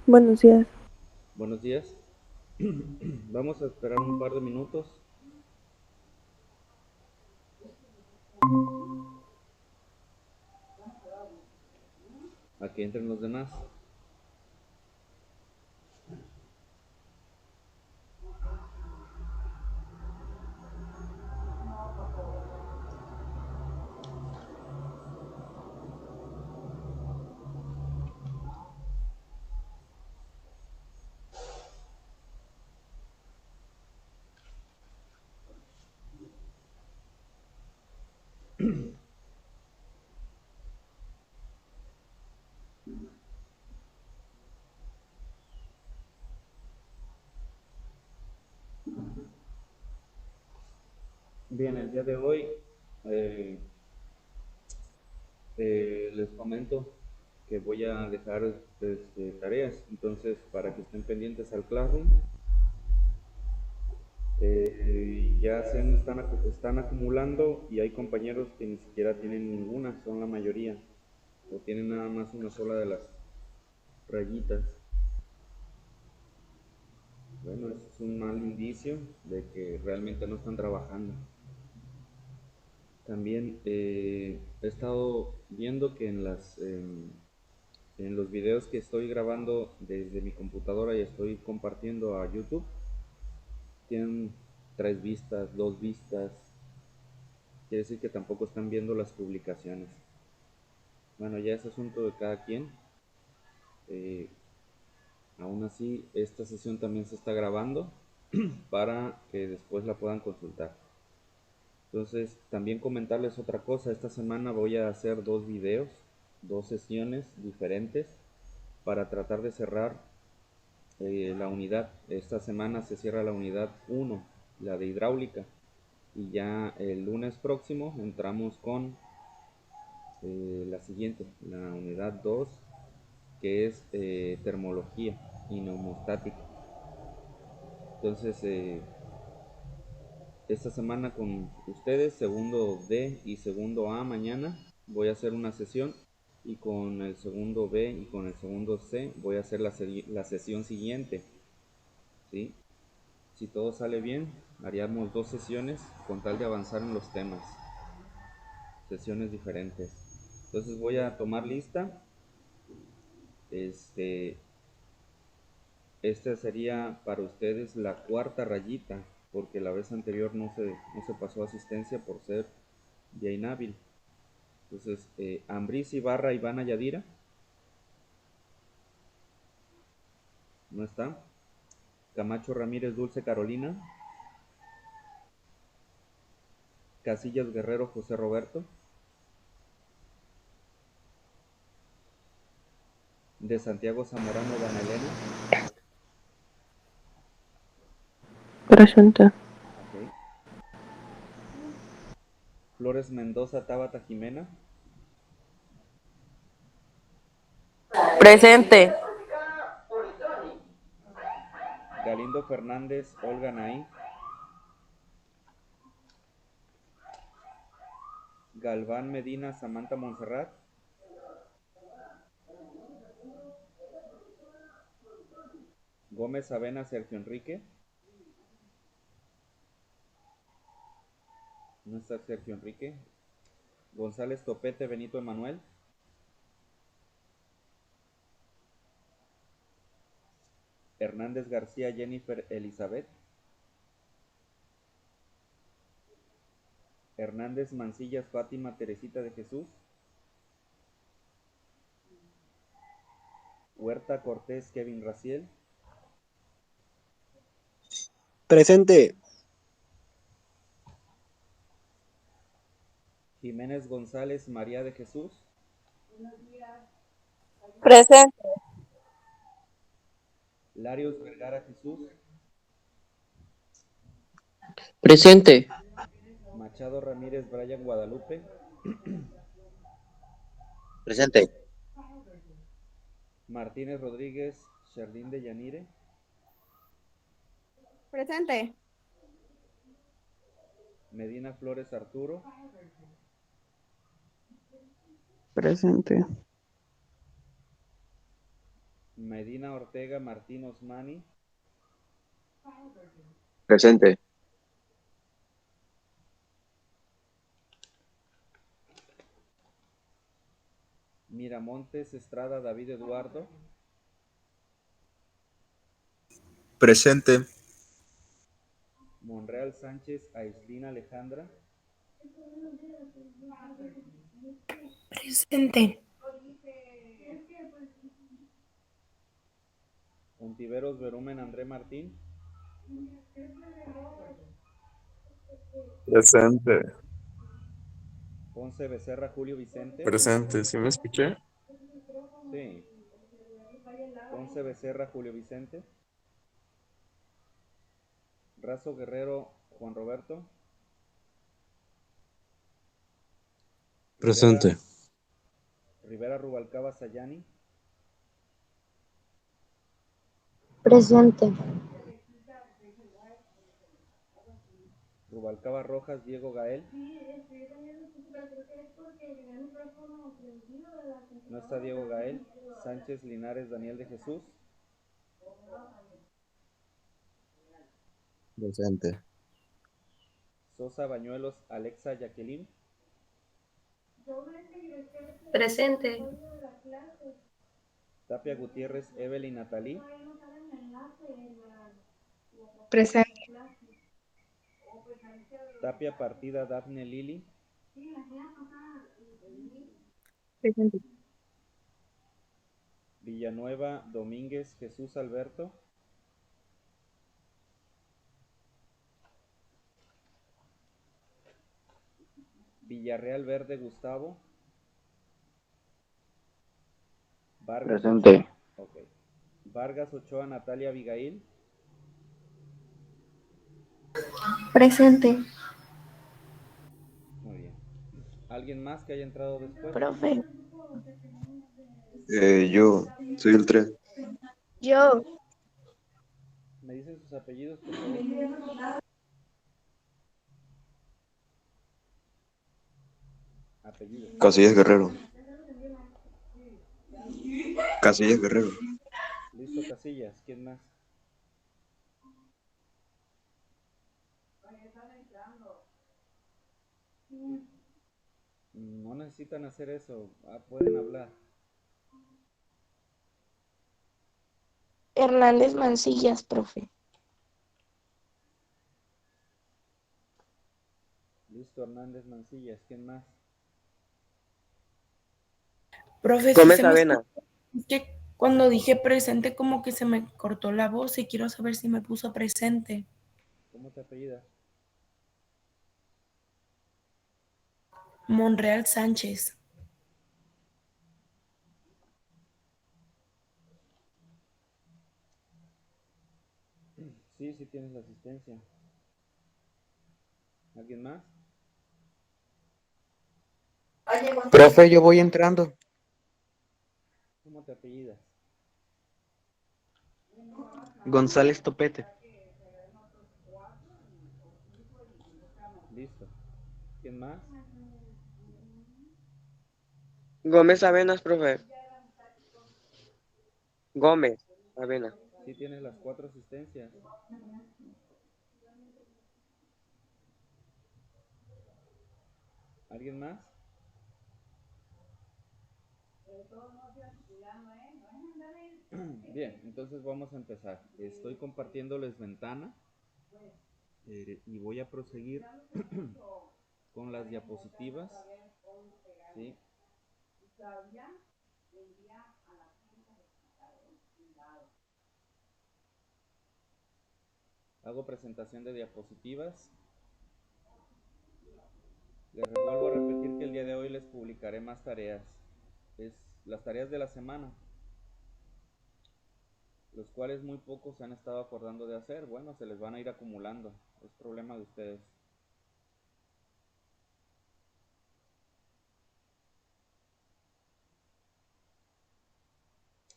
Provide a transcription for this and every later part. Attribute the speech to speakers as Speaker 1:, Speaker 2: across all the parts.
Speaker 1: Buenos días.
Speaker 2: Buenos días. Vamos a esperar un par de minutos a que entren los demás. Bien, el día de hoy eh, les comento que voy a dejar tareas, entonces para que estén pendientes al Classroom. Ya están acumulando y hay compañeros que ni siquiera tienen ninguna, son la mayoría, o tienen nada más una sola de las rayitas. Bueno, eso es un mal indicio de que realmente no están trabajando. También he estado viendo que en los videos que estoy grabando desde mi computadora y estoy compartiendo a YouTube, tienen 3 vistas, 2 vistas. Quiere decir que tampoco están viendo las publicaciones. Bueno, ya es asunto de cada quien. Eh, Aún así, esta sesión también se está grabando para que después la puedan consultar. Entonces, también comentarles otra cosa. Esta semana voy a hacer 2 videos, 2 sesiones diferentes para tratar de cerrar la unidad. Esta semana se cierra la unidad 1, la de hidráulica. Y ya el lunes próximo entramos con la siguiente, la unidad 2, que es termología y neumostática. Entonces, esta semana con ustedes, segundo D y segundo A mañana, voy a hacer una sesión y con el segundo B y con el segundo C voy a hacer la sesión siguiente, ¿sí? Si todo sale bien, haríamos 2 sesiones con tal de avanzar en los temas, sesiones diferentes. Entonces voy a tomar lista. Este, esta sería para ustedes la cuarta rayita, porque la vez anterior no se pasó asistencia por ser día inhábil. Entonces, Ambriz Ibarra Ivana Yadira, no está. Camacho Ramírez Dulce Carolina. Casillas Guerrero José Roberto. De Santiago Zamorano Dana Elena.
Speaker 1: Presente.
Speaker 2: Ok. Flores Mendoza Tabata Jimena.
Speaker 3: Presente.
Speaker 2: Galindo Fernández Olga Naí. Galván Medina Samantha Montserrat. Gómez Avena Sergio Enrique. No está Sergio Enrique. González Topete Benito Emanuel. Hernández García Jennifer Elizabeth. Hernández Mancillas Fátima Teresita de Jesús. Huerta Cortés Kevin Raciel.
Speaker 4: Presente.
Speaker 2: Jiménez González María de Jesús.
Speaker 3: Presente.
Speaker 2: Larios Vergara Jesús.
Speaker 5: Presente.
Speaker 2: Machado Ramírez Brian Guadalupe.
Speaker 4: Presente.
Speaker 2: Martínez Rodríguez Sherlyn de Yanire.
Speaker 6: Presente.
Speaker 2: Medina Flores Arturo.
Speaker 1: Presente.
Speaker 2: Medina Ortega Martín Osmani.
Speaker 4: Presente.
Speaker 2: Miramontes Estrada David Eduardo.
Speaker 1: Presente.
Speaker 2: Monreal Sánchez Aislina Alejandra.
Speaker 3: Presente.
Speaker 2: Ontiveros Verumen André Martín.
Speaker 1: Presente.
Speaker 2: Ponce Becerra Julio Vicente.
Speaker 1: Presente. ¿Sí me escuché?
Speaker 2: Sí. Ponce Becerra Julio Vicente. Razo Guerrero Juan Roberto.
Speaker 4: Presente.
Speaker 2: Rivera Rubalcaba Sayani.
Speaker 6: Presente.
Speaker 2: Rubalcaba Rojas Diego Gael. No está Diego Gael. Sánchez Linares Daniel de Jesús.
Speaker 4: Presente.
Speaker 2: Sosa Bañuelos Alexa Jacqueline.
Speaker 3: Presente.
Speaker 2: Tapia Gutiérrez Evelyn Natalí.
Speaker 3: Presente.
Speaker 2: Tapia Partida Dafne Lili.
Speaker 3: Presente.
Speaker 2: Villanueva Domínguez Jesús Alberto. Villarreal Verde Gustavo. Vargas
Speaker 4: Presente.
Speaker 2: Ochoa, okay. Vargas Ochoa Natalia Abigail.
Speaker 6: Presente.
Speaker 2: Muy bien. ¿Alguien más que haya entrado después?
Speaker 6: Profe.
Speaker 4: Yo soy el 3.
Speaker 6: Yo.
Speaker 2: ¿Me dicen sus apellidos, por favor? Apellidos.
Speaker 4: Casillas Guerrero. Casillas Guerrero.
Speaker 2: Listo, Casillas. ¿Quién más? No necesitan hacer eso. Pueden hablar.
Speaker 6: Hernández Mancillas, profe.
Speaker 2: Listo, Hernández Mancillas. ¿Quién más?
Speaker 3: Profe, sí
Speaker 4: Gómez
Speaker 3: se me
Speaker 4: Avena.
Speaker 3: es que cuando dije presente como que se me cortó la voz y quiero saber si me puso presente.
Speaker 2: ¿Cómo te apellidas?
Speaker 3: Monreal Sánchez.
Speaker 2: Sí, sí tienes la asistencia. ¿Alguien más?
Speaker 7: Profe, yo voy entrando.
Speaker 2: ¿Cómo te apellidas?
Speaker 7: González Topete.
Speaker 2: Listo. ¿Quién más?
Speaker 4: Gómez Avenas, profe. Gómez Avena.
Speaker 2: Sí tienes las 4 asistencias. ¿Alguien más? Bien, entonces vamos a empezar. Estoy compartiéndoles ventana y voy a proseguir con las diapositivas. ¿Sí? Hago presentación de diapositivas. Les vuelvo a repetir que el día de hoy les publicaré más tareas. Es las tareas de la semana, los cuales muy pocos se han estado acordando de hacer. Bueno, se les van a ir acumulando. Es problema de ustedes.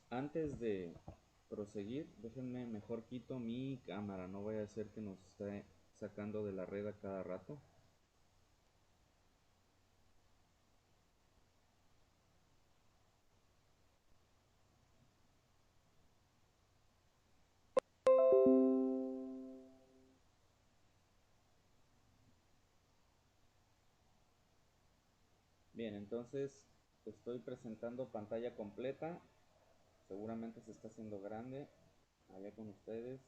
Speaker 2: Antes de proseguir, déjenme mejor quito mi cámara. No vaya a ser que nos esté sacando de la red a cada rato. Bien, entonces estoy presentando pantalla completa. Seguramente se está haciendo grande allá con ustedes.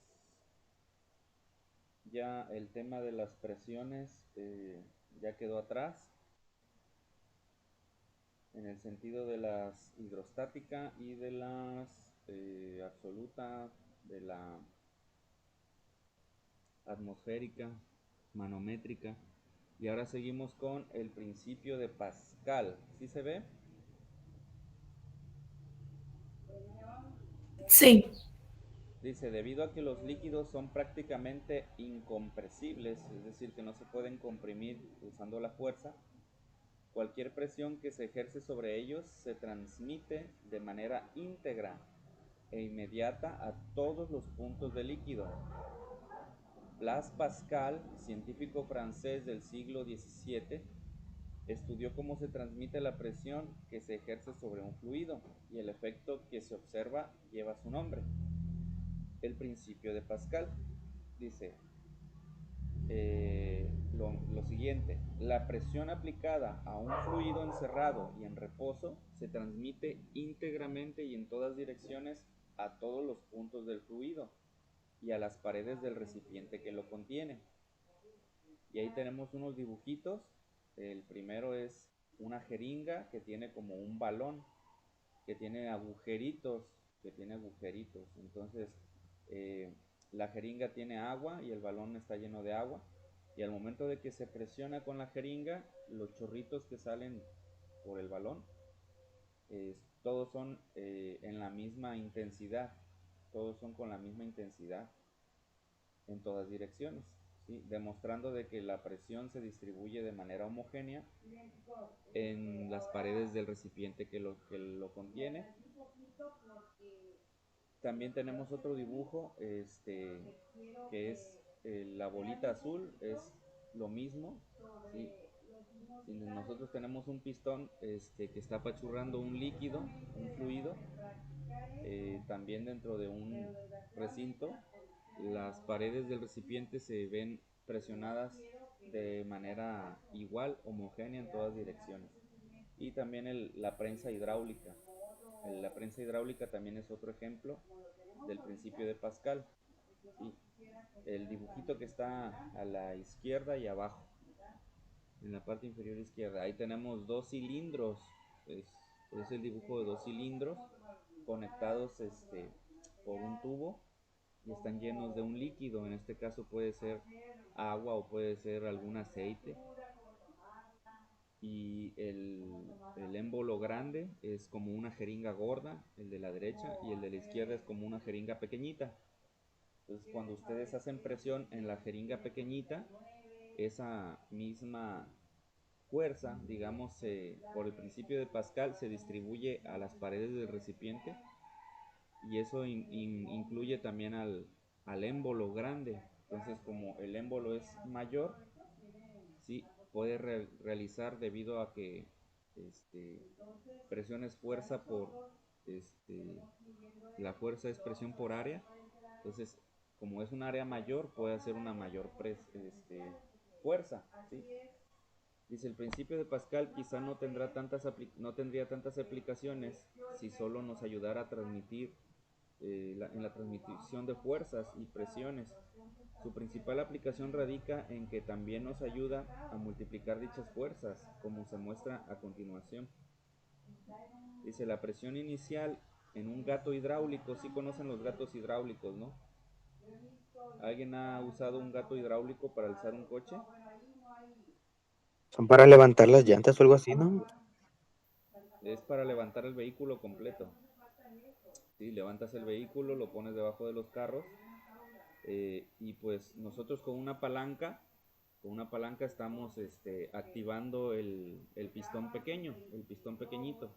Speaker 2: Ya el tema de las presiones ya quedó atrás, en el sentido de las hidrostática y de las absoluta, de la atmosférica, manométrica. Y ahora seguimos con el principio de Pascal. ¿Sí se ve?
Speaker 3: Sí.
Speaker 2: Dice, debido a que los líquidos son prácticamente incompresibles, es decir, que no se pueden comprimir usando la fuerza, cualquier presión que se ejerce sobre ellos se transmite de manera íntegra e inmediata a todos los puntos del líquido. Blaise Pascal, científico francés del siglo XVII, estudió cómo se transmite la presión que se ejerce sobre un fluido y el efecto que se observa lleva su nombre. El principio de Pascal dice lo siguiente: la presión aplicada a un fluido encerrado y en reposo se transmite íntegramente y en todas direcciones a todos los puntos del fluido y a las paredes del recipiente que lo contiene. Y ahí tenemos unos dibujitos. El primero es una jeringa que tiene como un balón, que tiene agujeritos, Entonces, la jeringa tiene agua y el balón está lleno de agua. Y al momento de que se presiona con la jeringa, los chorritos que salen por el balón, todos son en la misma intensidad, todos son con la misma intensidad en todas direcciones, ¿sí? Demostrando de que la presión se distribuye de manera homogénea en las paredes del recipiente que lo contiene. También tenemos otro dibujo que es la bolita azul, es lo mismo, ¿sí? Si nosotros tenemos un pistón que está apachurrando un líquido, un fluido, también dentro de un recinto, las paredes del recipiente se ven presionadas de manera igual, homogénea en todas direcciones. Y también la prensa hidráulica. La prensa hidráulica también es otro ejemplo del principio de Pascal. ¿Sí? El dibujito que está a la izquierda y abajo, en la parte inferior izquierda, ahí tenemos dos cilindros. Es el dibujo de dos cilindros conectados por un tubo y están llenos de un líquido. En este caso puede ser agua o puede ser algún aceite. Y el émbolo grande es como una jeringa gorda, el de la derecha, y el de la izquierda es como una jeringa pequeñita. Entonces, cuando ustedes hacen presión en la jeringa pequeñita, esa misma fuerza, digamos, por el principio de Pascal, se distribuye a las paredes del recipiente, y eso incluye también al émbolo grande. Entonces, como el émbolo es mayor, ¿sí? Puede realizar, debido a que presión es fuerza por la fuerza es presión por área. Entonces, como es un área mayor, puede hacer una mayor fuerza, ¿sí? Dice, el principio de Pascal quizá no tendría tantas aplicaciones si solo nos ayudara a transmitir en la transmisión de fuerzas y presiones. Su principal aplicación radica en que también nos ayuda a multiplicar dichas fuerzas, como se muestra a continuación. Dice, la presión inicial en un gato hidráulico. ¿Sí conocen los gatos hidráulicos, no? ¿Alguien ha usado un gato hidráulico para alzar un coche?
Speaker 7: Son para levantar las llantas o algo así, ¿no?
Speaker 2: Es para levantar el vehículo completo. Sí, levantas el vehículo, lo pones debajo de los carros, y pues nosotros con una palanca estamos activando el pistón pequeño, el pistón pequeñito,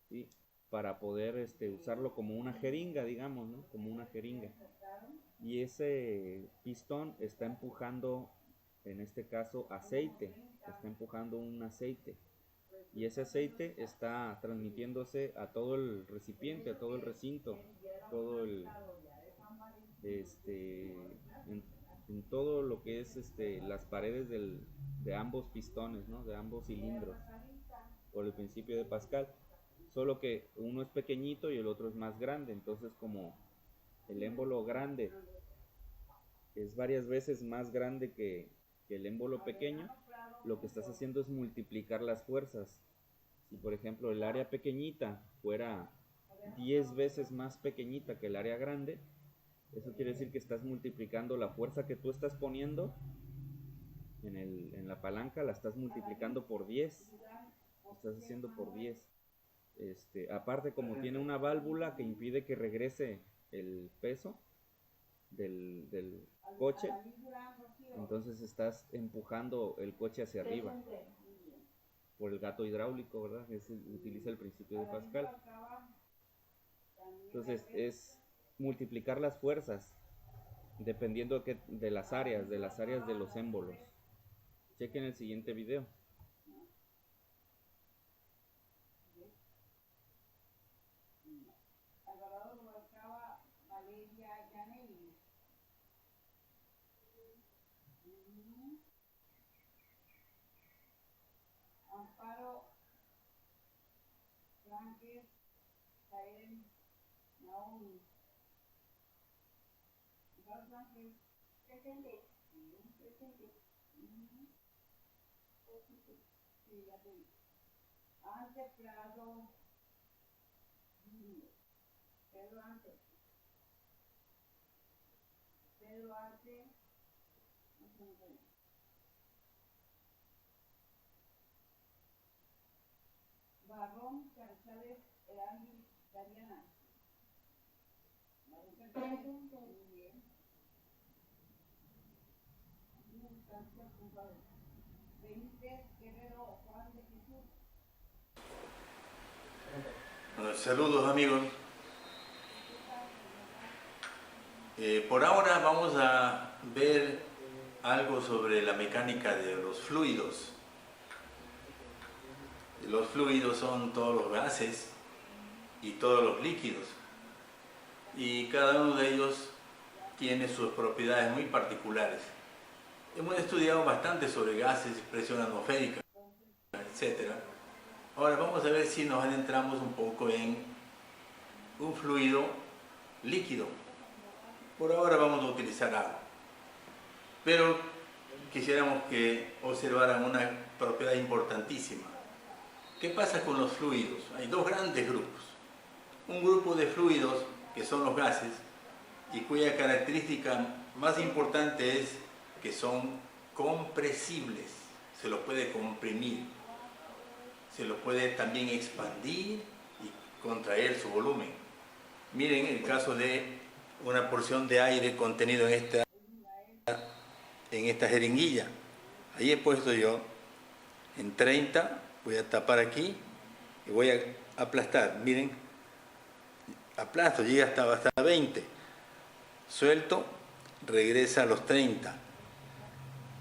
Speaker 2: ¿sí? Para poder usarlo como una jeringa, digamos, ¿no? Como una jeringa. Y ese pistón está empujando, en este caso, aceite, está empujando un aceite. Y ese aceite está transmitiéndose a todo el recipiente, a todo el recinto, todo en, en todo lo que es las paredes de ambos pistones, ¿no? De ambos cilindros. por el principio de Pascal, solo que uno es pequeñito y el otro es más grande. Entonces, como el émbolo grande es varias veces más grande que el émbolo pequeño, lo que estás haciendo es multiplicar las fuerzas. Si por ejemplo el área pequeñita fuera 10 veces más pequeñita que el área grande, eso quiere decir que estás multiplicando la fuerza que tú estás poniendo en la palanca, la estás multiplicando por 10, estás haciendo por 10. Aparte, como tiene una válvula que impide que regrese el peso del coche, entonces estás empujando el coche hacia arriba por el gato hidráulico, ¿verdad? Utiliza el principio de Pascal. Entonces es multiplicar las fuerzas dependiendo de las áreas de los émbolos. Chequen el siguiente video.
Speaker 8: Saludos amigos. Por ahora vamos a ver algo sobre la mecánica de los fluidos. Los fluidos son todos los gases y todos los líquidos, y cada uno de ellos tiene sus propiedades muy particulares. Hemos estudiado bastante sobre gases, presión atmosférica, etc. Ahora vamos a ver si nos adentramos un poco en un fluido líquido. Por ahora vamos a utilizar agua, pero quisiéramos que observaran una propiedad importantísima. ¿Qué pasa con los fluidos? Hay dos grandes grupos. Un grupo de fluidos que son los gases, y cuya característica más importante es que son compresibles. Se los puede comprimir, se los puede también expandir y contraer su volumen. Miren el caso de una porción de aire contenido en esta jeringuilla. Ahí he puesto yo en 30, voy a tapar aquí y voy a aplastar. Miren, aplasto, llega hasta 20. Suelto, regresa a los 30.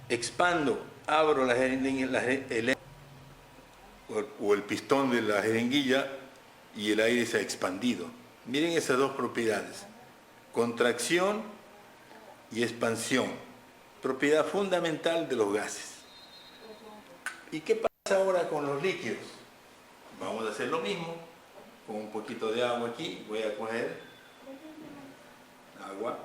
Speaker 8: Expando, abro el pistón de la jeringuilla y el aire se ha expandido. Miren esas dos propiedades, contracción y expansión, propiedad fundamental de los gases. ¿Y qué pasa ahora con los líquidos? Vamos a hacer lo mismo, con un poquito de agua aquí. Voy a coger agua.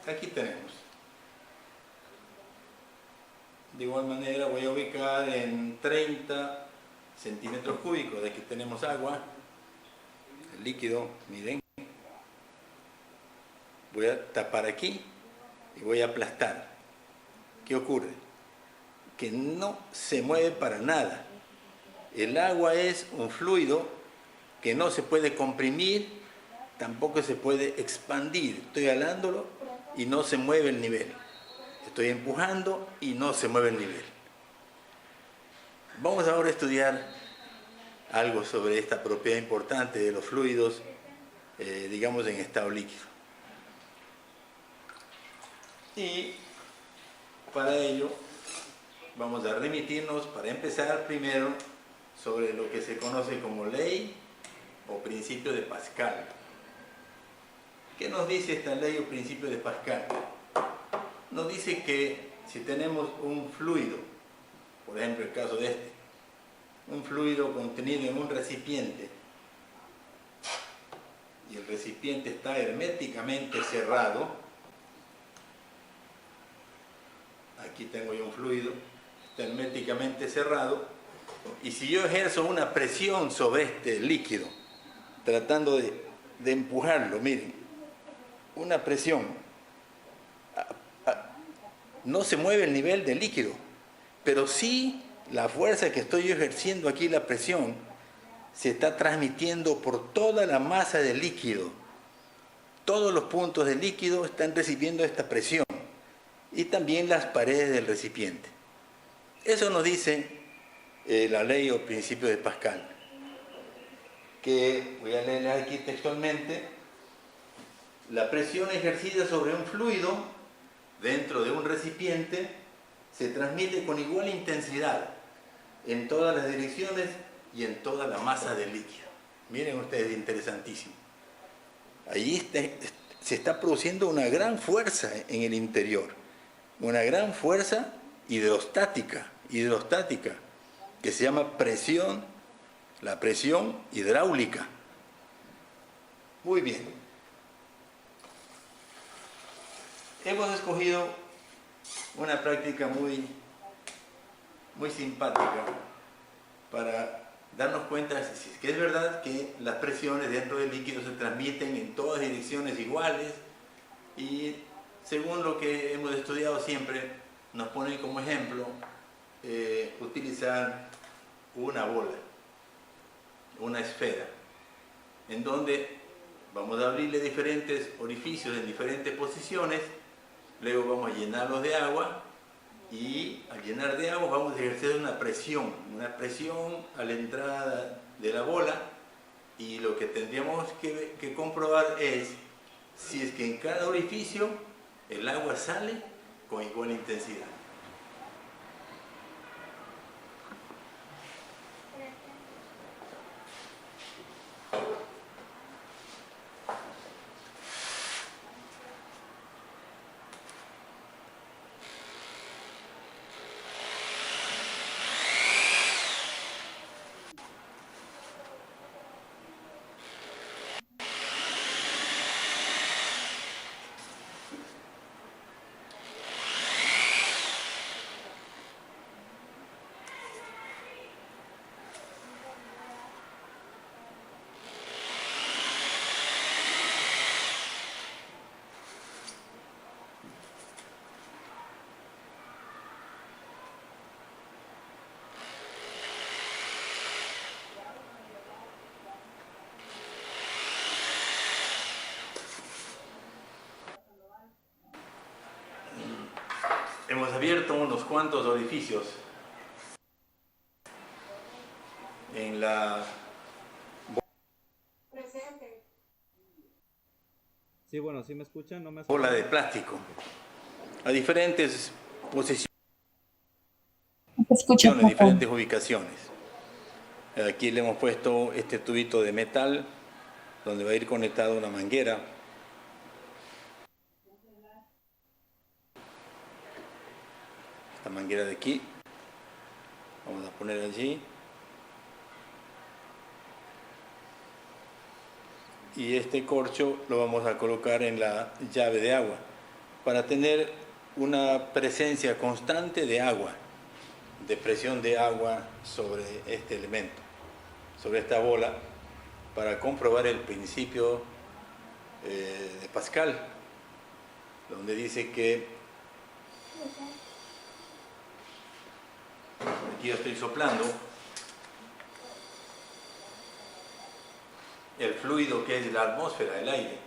Speaker 8: Aquí tenemos. De igual manera voy a ubicar en 30 centímetros cúbicos. De aquí tenemos agua, el líquido, miren. Voy a tapar aquí y voy a aplastar. ¿Qué ocurre? Que no se mueve para nada. El agua es un fluido que no se puede comprimir, tampoco se puede expandir. Estoy jalándolo y no se mueve el nivel. Estoy empujando y no se mueve el nivel. Vamos ahora a estudiar algo sobre esta propiedad importante de los fluidos, digamos en estado líquido. Y para ello vamos a remitirnos, para empezar, primero sobre lo que se conoce como ley o principio de Pascal. ¿Qué nos dice esta ley o principio de Pascal? Nos dice que si tenemos un fluido, por ejemplo el caso de este, un fluido contenido en un recipiente, y el recipiente está herméticamente cerrado, aquí tengo yo un fluido, está herméticamente cerrado, y si yo ejerzo una presión sobre este líquido, tratando de empujarlo, miren, una presión, no se mueve el nivel del líquido, pero sí la fuerza que estoy yo ejerciendo aquí, la presión, se está transmitiendo por toda la masa del líquido. Todos los puntos del líquido están recibiendo esta presión y también las paredes del recipiente. Eso nos dice la ley o principio de Pascal, que voy a leer aquí textualmente: la presión ejercida sobre un fluido dentro de un recipiente se transmite con igual intensidad en todas las direcciones y en toda la masa del líquido. Miren ustedes, interesantísimo. Allí se está produciendo una gran fuerza en el interior, una gran fuerza hidrostática, que se llama presión, la presión hidráulica. Muy bien. Hemos escogido una práctica muy simpática para darnos cuenta si es que es verdad que las presiones dentro del líquido se transmiten en todas direcciones iguales, y según lo que hemos estudiado siempre nos ponen como ejemplo utilizar una bola, una esfera, en donde vamos a abrirle diferentes orificios en diferentes posiciones, luego vamos a llenarlos de agua, y al llenar de agua vamos a ejercer una presión a la entrada de la bola, y lo que tendríamos que comprobar es si es que en cada orificio el agua sale con igual intensidad. Hemos abierto unos cuantos orificios en la
Speaker 2: Sí, bueno, ¿sí me escuchan? ¿No me
Speaker 8: bola
Speaker 2: escuchan?
Speaker 8: de plástico a diferentes posiciones,
Speaker 3: Escucha,
Speaker 8: diferentes ubicaciones. Aquí le hemos puesto este tubito de metal donde va a ir conectada una manguera. Esta manguera de aquí vamos a poner allí, y este corcho lo vamos a colocar en la llave de agua para tener una presencia constante de agua, de presión de agua sobre este elemento, sobre esta bola, para comprobar el principio de Pascal, donde dice que aquí yo estoy soplando el fluido que es la atmósfera, el aire,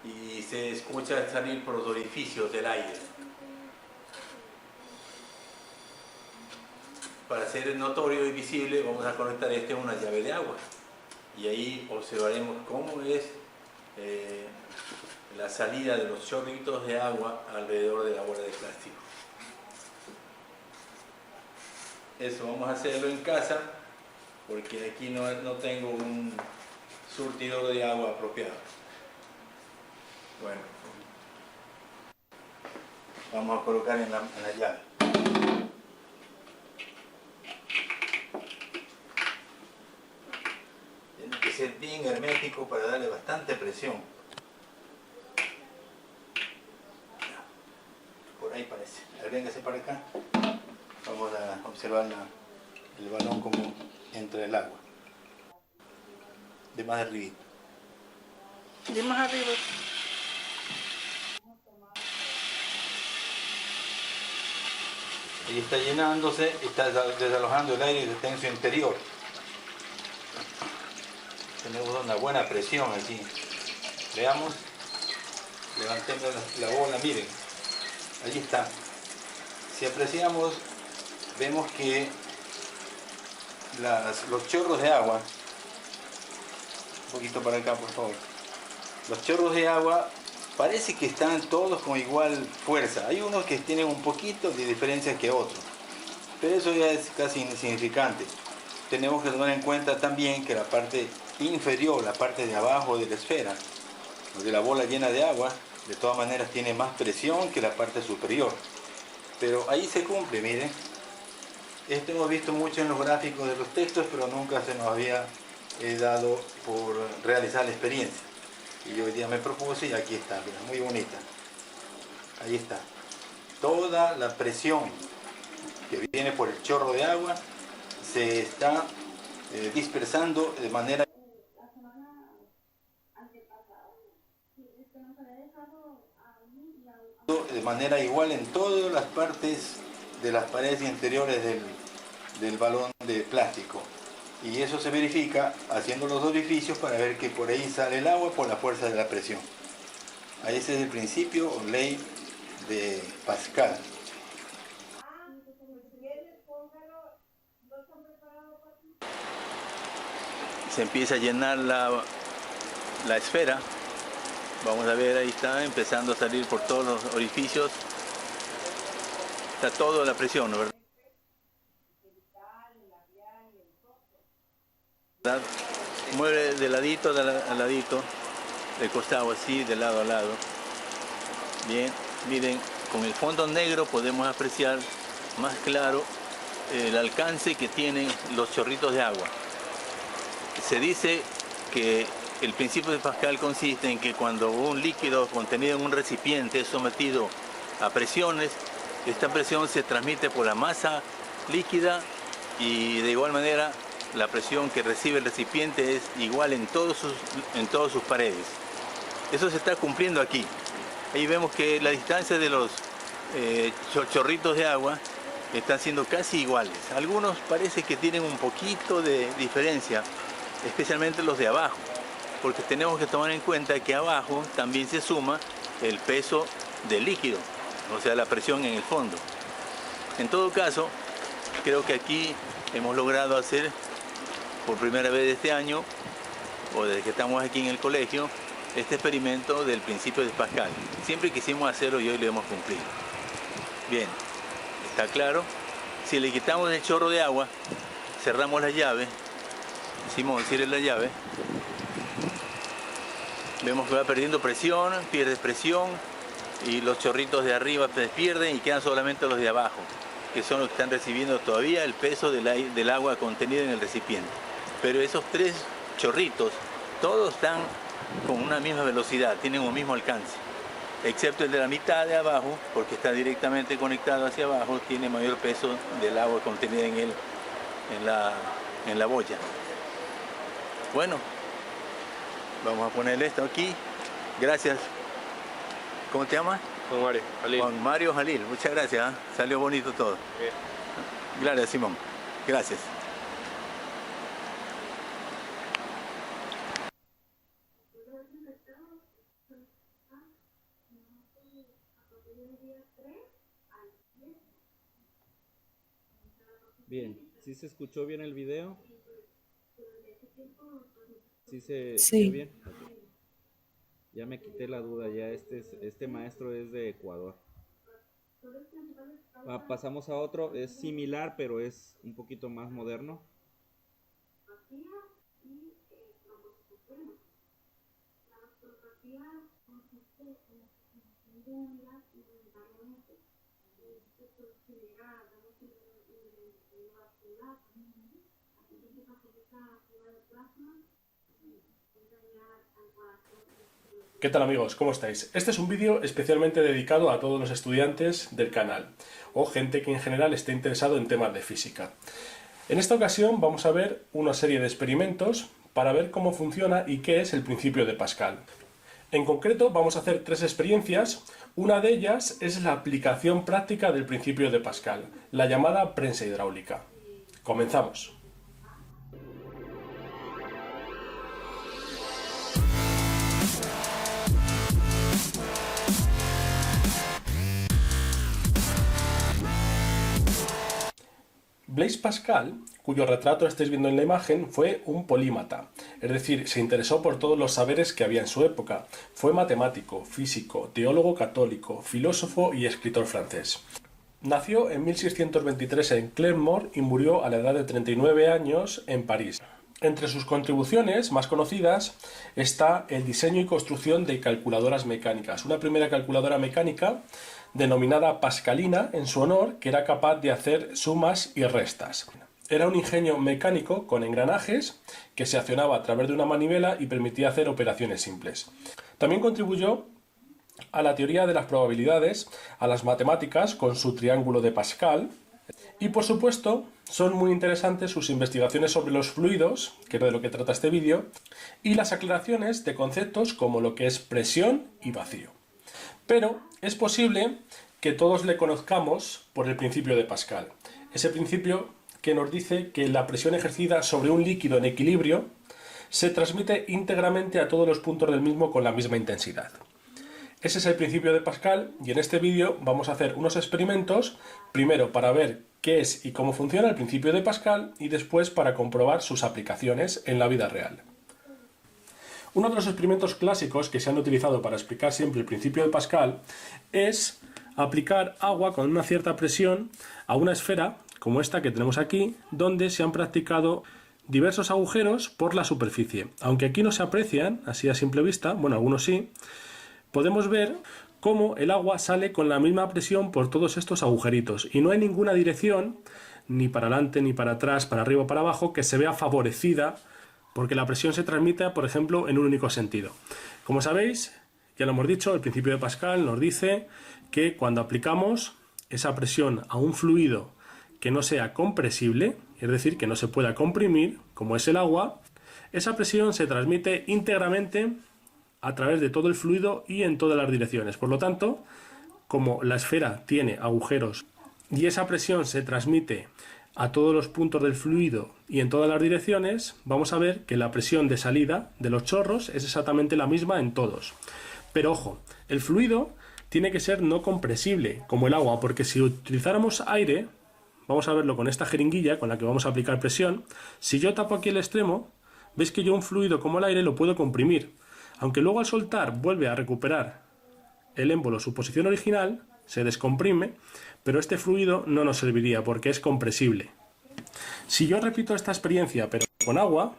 Speaker 8: y se escucha salir por los orificios del aire. Para ser notorio y visible vamos a conectar a una llave de agua, y ahí observaremos cómo es la salida de los chorritos de agua alrededor de la bola de plástico. Eso vamos a hacerlo en casa, porque aquí no tengo un surtidor de agua apropiado. Bueno, vamos a colocar en la llave. Tiene que ser bien hermético para darle bastante presión. Por ahí parece. A ver, véngase para acá. Vamos a observar el balón como entra el agua. De más arriba.
Speaker 3: De más arriba.
Speaker 8: Ahí está llenándose, está desalojando el aire que está en su interior. Tenemos una buena presión aquí. Veamos. Levantemos la bola, miren. Allí está. Si apreciamos, vemos que los chorros de agua, un poquito para acá por favor, los chorros de agua parece que están todos con igual fuerza. Hay unos que tienen un poquito de diferencia que otros, pero eso ya es casi insignificante. Tenemos que tomar en cuenta también que la parte inferior, la parte de abajo de la esfera, de la bola llena de agua, de todas maneras tiene más presión que la parte superior. Pero ahí se cumple, miren. Esto hemos visto mucho en los gráficos de los textos, pero nunca se nos había dado por realizar la experiencia. Y hoy día me propuse y aquí está, mira, muy bonita. Ahí está. Toda la presión que viene por el chorro de agua se está dispersando de manera igual en todas las partes de las paredes interiores del balón de plástico. Y eso se verifica haciendo los orificios para ver que por ahí sale el agua por la fuerza de la presión. Ahí ese es el principio o ley de Pascal. Se empieza a llenar la esfera. Vamos a ver, ahí está empezando a salir por todos los orificios. Está toda la presión, ¿no? ¿Verdad? Mueve de ladito a ladito, de costado así, de lado a lado. Bien, miren, con el fondo negro podemos apreciar más claro el alcance que tienen los chorritos de agua. Se dice que el principio de Pascal consiste en que cuando un líquido contenido en un recipiente es sometido a presiones, esta presión se transmite por la masa líquida y de igual manera la presión que recibe el recipiente es igual en todas sus paredes. Eso se está cumpliendo aquí. Ahí vemos que la distancia de los chorritos de agua están siendo casi iguales. Algunos parece que tienen un poquito de diferencia, especialmente los de abajo, porque tenemos que tomar en cuenta que abajo también se suma el peso del líquido, o sea, la presión en el fondo. En todo caso, creo que aquí hemos logrado hacer por primera vez este año, o desde que estamos aquí en el colegio, este experimento del principio de Pascal. Siempre quisimos hacerlo y hoy lo hemos cumplido. Bien, está claro. Si le quitamos el chorro de agua, cerramos la llave, decimos cierre la llave, vemos que va perdiendo presión, pierde presión y los chorritos de arriba se pierden y quedan solamente los de abajo, que son los que están recibiendo todavía el peso del agua contenida en el recipiente. Pero esos tres chorritos, todos están con una misma velocidad, tienen un mismo alcance, excepto el de la mitad de abajo, porque está directamente conectado hacia abajo, tiene mayor peso del agua contenida en la boya. Bueno, vamos a ponerle esto aquí. Gracias. ¿Cómo te llamas?
Speaker 1: Juan Mario Jalil.
Speaker 8: Juan Mario Jalil, muchas gracias, ¿eh? Salió bonito todo.
Speaker 1: Bien.
Speaker 8: Gracias, Simón. Gracias.
Speaker 2: Bien, ¿sí se escuchó bien el video? ¿Sí se
Speaker 3: Sí.
Speaker 2: vio bien? Ok. Ya me quité la duda, ya este maestro es de Ecuador. Pasamos a otro, es similar, pero es un poquito más moderno.
Speaker 9: ¿Qué tal amigos? ¿Cómo estáis? Este es un vídeo especialmente dedicado a todos los estudiantes del canal o gente que en general esté interesado en temas de física. En esta ocasión vamos a ver una serie de experimentos para ver cómo funciona y qué es el principio de Pascal. En concreto vamos a hacer 3 experiencias. Una de ellas es la aplicación práctica del principio de Pascal, la llamada prensa hidráulica. Comenzamos. Blaise Pascal, cuyo retrato estáis viendo en la imagen, fue un polímata, es decir, se interesó por todos los saberes que había en su época. Fue matemático, físico, teólogo católico, filósofo y escritor francés. Nació en 1623 en Clermont y murió a la edad de 39 años en París. Entre sus contribuciones más conocidas está el diseño y construcción de calculadoras mecánicas. Una primera calculadora mecánica denominada pascalina en su honor, que era capaz de hacer sumas y restas. Era un ingenio mecánico con engranajes que se accionaba a través de una manivela y permitía hacer operaciones simples. También contribuyó a la teoría de las probabilidades, a las matemáticas con su triángulo de Pascal, y por supuesto son muy interesantes sus investigaciones sobre los fluidos, que es de lo que trata este vídeo, y las aclaraciones de conceptos como lo que es presión y vacío. Pero es posible que todos le conozcamos por el principio de Pascal. Ese principio que nos dice que la presión ejercida sobre un líquido en equilibrio se transmite íntegramente a todos los puntos del mismo con la misma intensidad. Ese es el principio de Pascal y en este vídeo vamos a hacer unos experimentos, primero para ver qué es y cómo funciona el principio de Pascal y después para comprobar sus aplicaciones en la vida real. Uno de los experimentos clásicos que se han utilizado para explicar siempre el principio de Pascal es aplicar agua con una cierta presión a una esfera como esta que tenemos aquí, donde se han practicado diversos agujeros por la superficie. Aunque aquí no se aprecian, así a simple vista, bueno, algunos sí, podemos ver cómo el agua sale con la misma presión por todos estos agujeritos y no hay ninguna dirección, ni para adelante, ni para atrás, para arriba o para abajo, que se vea favorecida porque la presión se transmite, por ejemplo, en un único sentido. Como sabéis, ya lo hemos dicho, el principio de Pascal nos dice que cuando aplicamos esa presión a un fluido que no sea compresible, es decir, que no se pueda comprimir, como es el agua, esa presión se transmite íntegramente a través de todo el fluido y en todas las direcciones. Por lo tanto, como la esfera tiene agujeros y esa presión se transmite a todos los puntos del fluido y en todas las direcciones, vamos a ver que la presión de salida de los chorros es exactamente la misma en todos. Pero ojo, el fluido tiene que ser no compresible, como el agua, porque si utilizáramos aire, vamos a verlo con esta jeringuilla con la que vamos a aplicar presión, si yo tapo aquí el extremo, veis que yo un fluido como el aire lo puedo comprimir. Aunque luego al soltar vuelve a recuperar el émbolo su posición original, se descomprime, pero este fluido no nos serviría porque es compresible. Si yo repito esta experiencia pero con agua,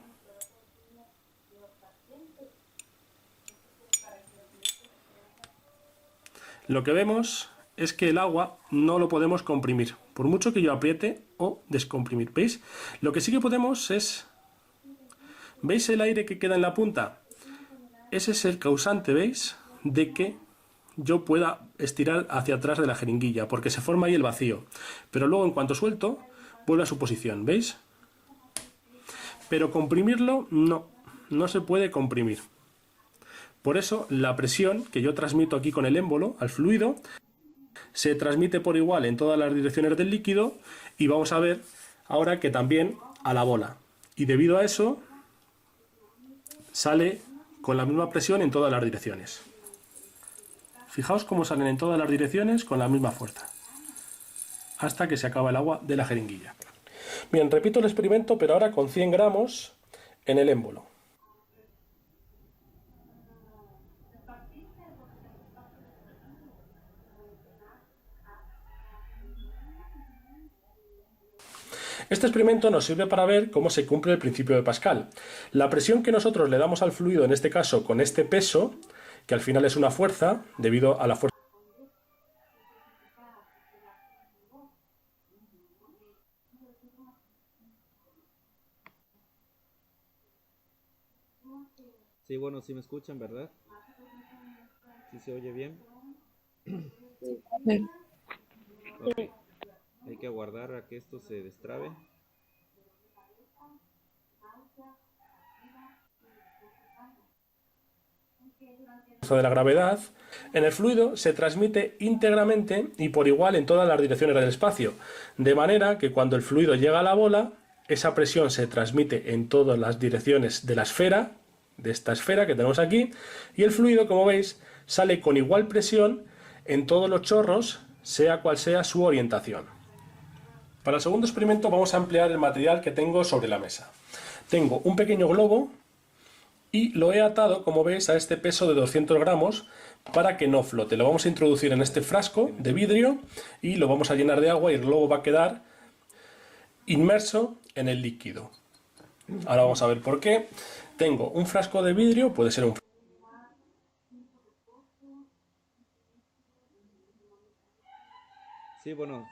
Speaker 9: lo que vemos es que el agua no lo podemos comprimir, por mucho que yo apriete o descomprimir. ¿Veis? Lo que sí que podemos es... ¿Veis el aire que queda en la punta? Ese es el causante, ¿veis?, de que yo pueda estirar hacia atrás de la jeringuilla, porque se forma ahí el vacío. Pero luego, en cuanto suelto, vuelve a su posición, ¿veis? Pero comprimirlo, no se puede comprimir. Por eso, la presión que yo transmito aquí con el émbolo al fluido se transmite por igual en todas las direcciones del líquido y vamos a ver ahora que también a la bola. Y debido a eso, sale con la misma presión en todas las direcciones. Fijaos cómo salen en todas las direcciones con la misma fuerza, hasta que se acaba el agua de la jeringuilla. Bien, repito el experimento, pero ahora con 100 gramos en el émbolo. Este experimento nos sirve para ver cómo se cumple el principio de Pascal. La presión que nosotros le damos al fluido, en este caso con este peso, que al final es una fuerza, debido a la fuerza
Speaker 2: Sí, bueno, sí me escuchan, ¿verdad? ¿Sí se oye bien? Ok. Hay que aguardar a que esto se destrabe.
Speaker 9: De la gravedad, en el fluido se transmite íntegramente y por igual en todas las direcciones del espacio, de manera que cuando el fluido llega a la bola, esa presión se transmite en todas las direcciones de la esfera, de esta esfera que tenemos aquí, y el fluido, como veis, sale con igual presión en todos los chorros, sea cual sea su orientación. Para el segundo experimento vamos a emplear el material que tengo sobre la mesa. Tengo un pequeño globo y lo he atado, como veis, a este peso de 200 gramos para que no flote. Lo vamos a introducir en este frasco de vidrio y lo vamos a llenar de agua y el globo va a quedar inmerso en el líquido. Ahora vamos a ver por qué. Tengo un frasco de vidrio, puede ser un...
Speaker 2: Sí, bueno,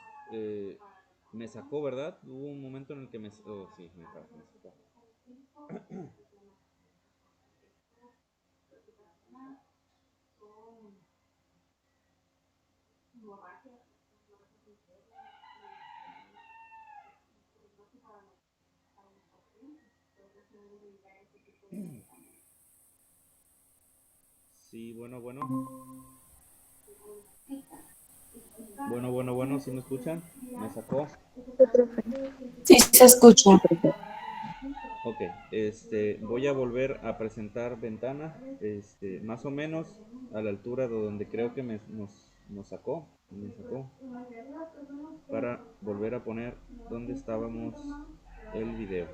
Speaker 2: me sacó, ¿verdad? Hubo un momento en el que me... Oh, sí, me sacó. Sí, bueno. Bueno, ¿sí me escuchan? ¿Me sacó?
Speaker 3: Sí, se escucha.
Speaker 2: Ok, voy a volver a presentar ventana, más o menos a la altura de donde creo que nos sacó, para volver a poner donde estábamos el video.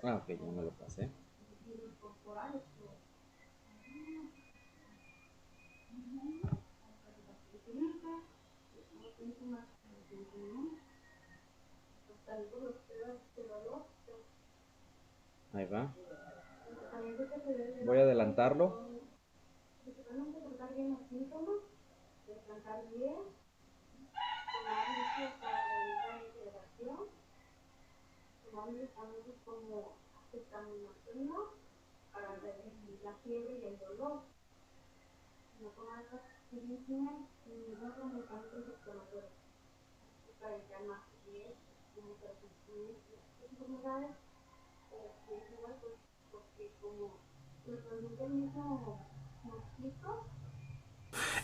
Speaker 2: Ah, ok, ya me lo pasé. Ahí va. Voy a adelantarlo.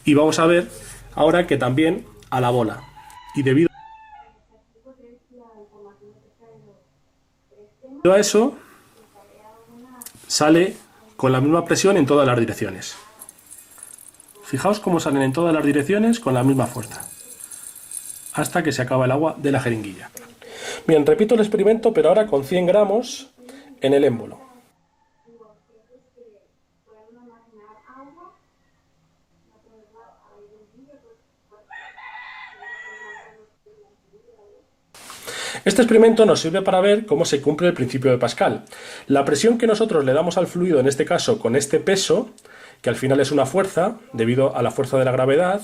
Speaker 9: Y vamos a ver ahora que también a la bola. Y debido a eso, sale con la misma presión en todas las direcciones. Fijaos cómo salen en todas las direcciones con la misma fuerza, hasta que se acaba el agua de la jeringuilla. Bien, repito el experimento, pero ahora con 100 gramos en el émbolo. Este experimento nos sirve para ver cómo se cumple el principio de Pascal. La presión que nosotros le damos al fluido, en este caso con este peso, que al final es una fuerza, debido a la fuerza de la gravedad,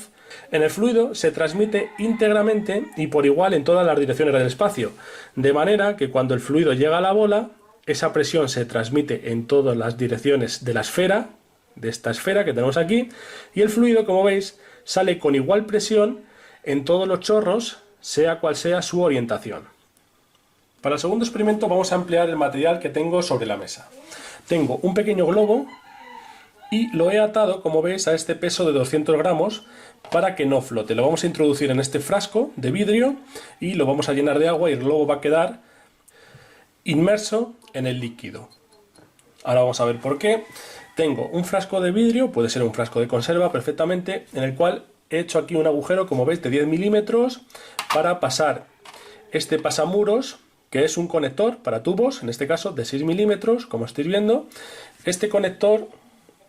Speaker 9: en el fluido se transmite íntegramente y por igual en todas las direcciones del espacio, de manera que cuando el fluido llega a la bola, esa presión se transmite en todas las direcciones de la esfera, de esta esfera que tenemos aquí, y el fluido, como veis, sale con igual presión en todos los chorros, sea cual sea su orientación. Para el segundo experimento vamos a emplear el material que tengo sobre la mesa. Tengo un pequeño globo y lo he atado, como veis, a este peso de 200 gramos para que no flote. Lo vamos a introducir en este frasco de vidrio y lo vamos a llenar de agua y el globo va a quedar inmerso en el líquido. Ahora vamos a ver por qué. Tengo un frasco de vidrio, puede ser un frasco de conserva perfectamente, en el cual he hecho aquí un agujero, como veis, de 10 milímetros para pasar este pasamuros, que es un conector para tubos, en este caso de 6 milímetros, como estáis viendo. Este conector,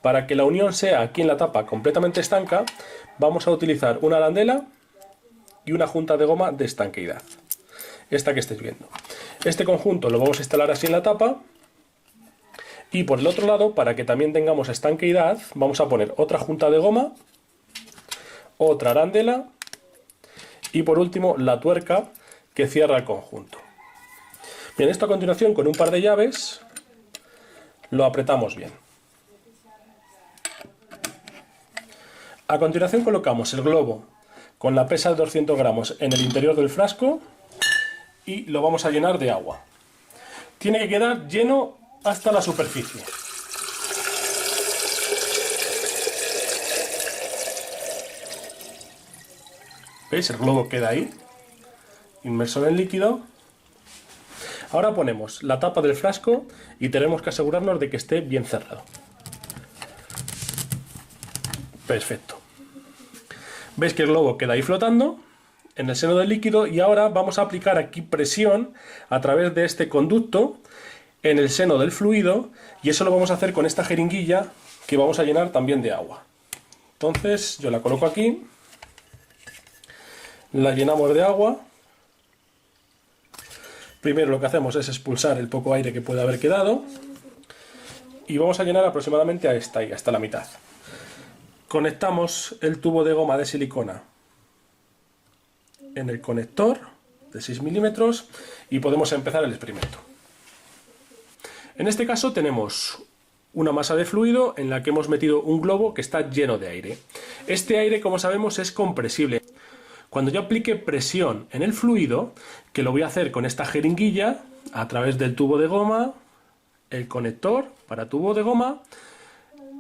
Speaker 9: para que la unión sea aquí en la tapa completamente estanca, vamos a utilizar una arandela y una junta de goma de estanqueidad, esta que estáis viendo. Este conjunto lo vamos a instalar así en la tapa, y por el otro lado, para que también tengamos estanqueidad, vamos a poner otra junta de goma, otra arandela y por último la tuerca que cierra el conjunto. Bien, esto a continuación con un par de llaves lo apretamos bien. A continuación colocamos el globo con la pesa de 200 gramos en el interior del frasco y lo vamos a llenar de agua. Tiene que quedar lleno hasta la superficie. ¿Veis? El globo queda ahí, inmerso en el líquido. Ahora ponemos la tapa del frasco y tenemos que asegurarnos de que esté bien cerrado. Perfecto. Veis que el globo queda ahí flotando en el seno del líquido y ahora vamos a aplicar aquí presión a través de este conducto en el seno del fluido, y eso lo vamos a hacer con esta jeringuilla que vamos a llenar también de agua. Entonces yo la coloco aquí, la llenamos de agua. Primero lo que hacemos es expulsar el poco aire que puede haber quedado y vamos a llenar aproximadamente a esta y hasta la mitad. Conectamos el tubo de goma de silicona en el conector de 6 milímetros y podemos empezar el experimento. En este caso tenemos una masa de fluido en la que hemos metido un globo que está lleno de aire. Este aire, como sabemos, es compresible. Cuando yo aplique presión en el fluido, que lo voy a hacer con esta jeringuilla a través del tubo de goma, el conector para tubo de goma,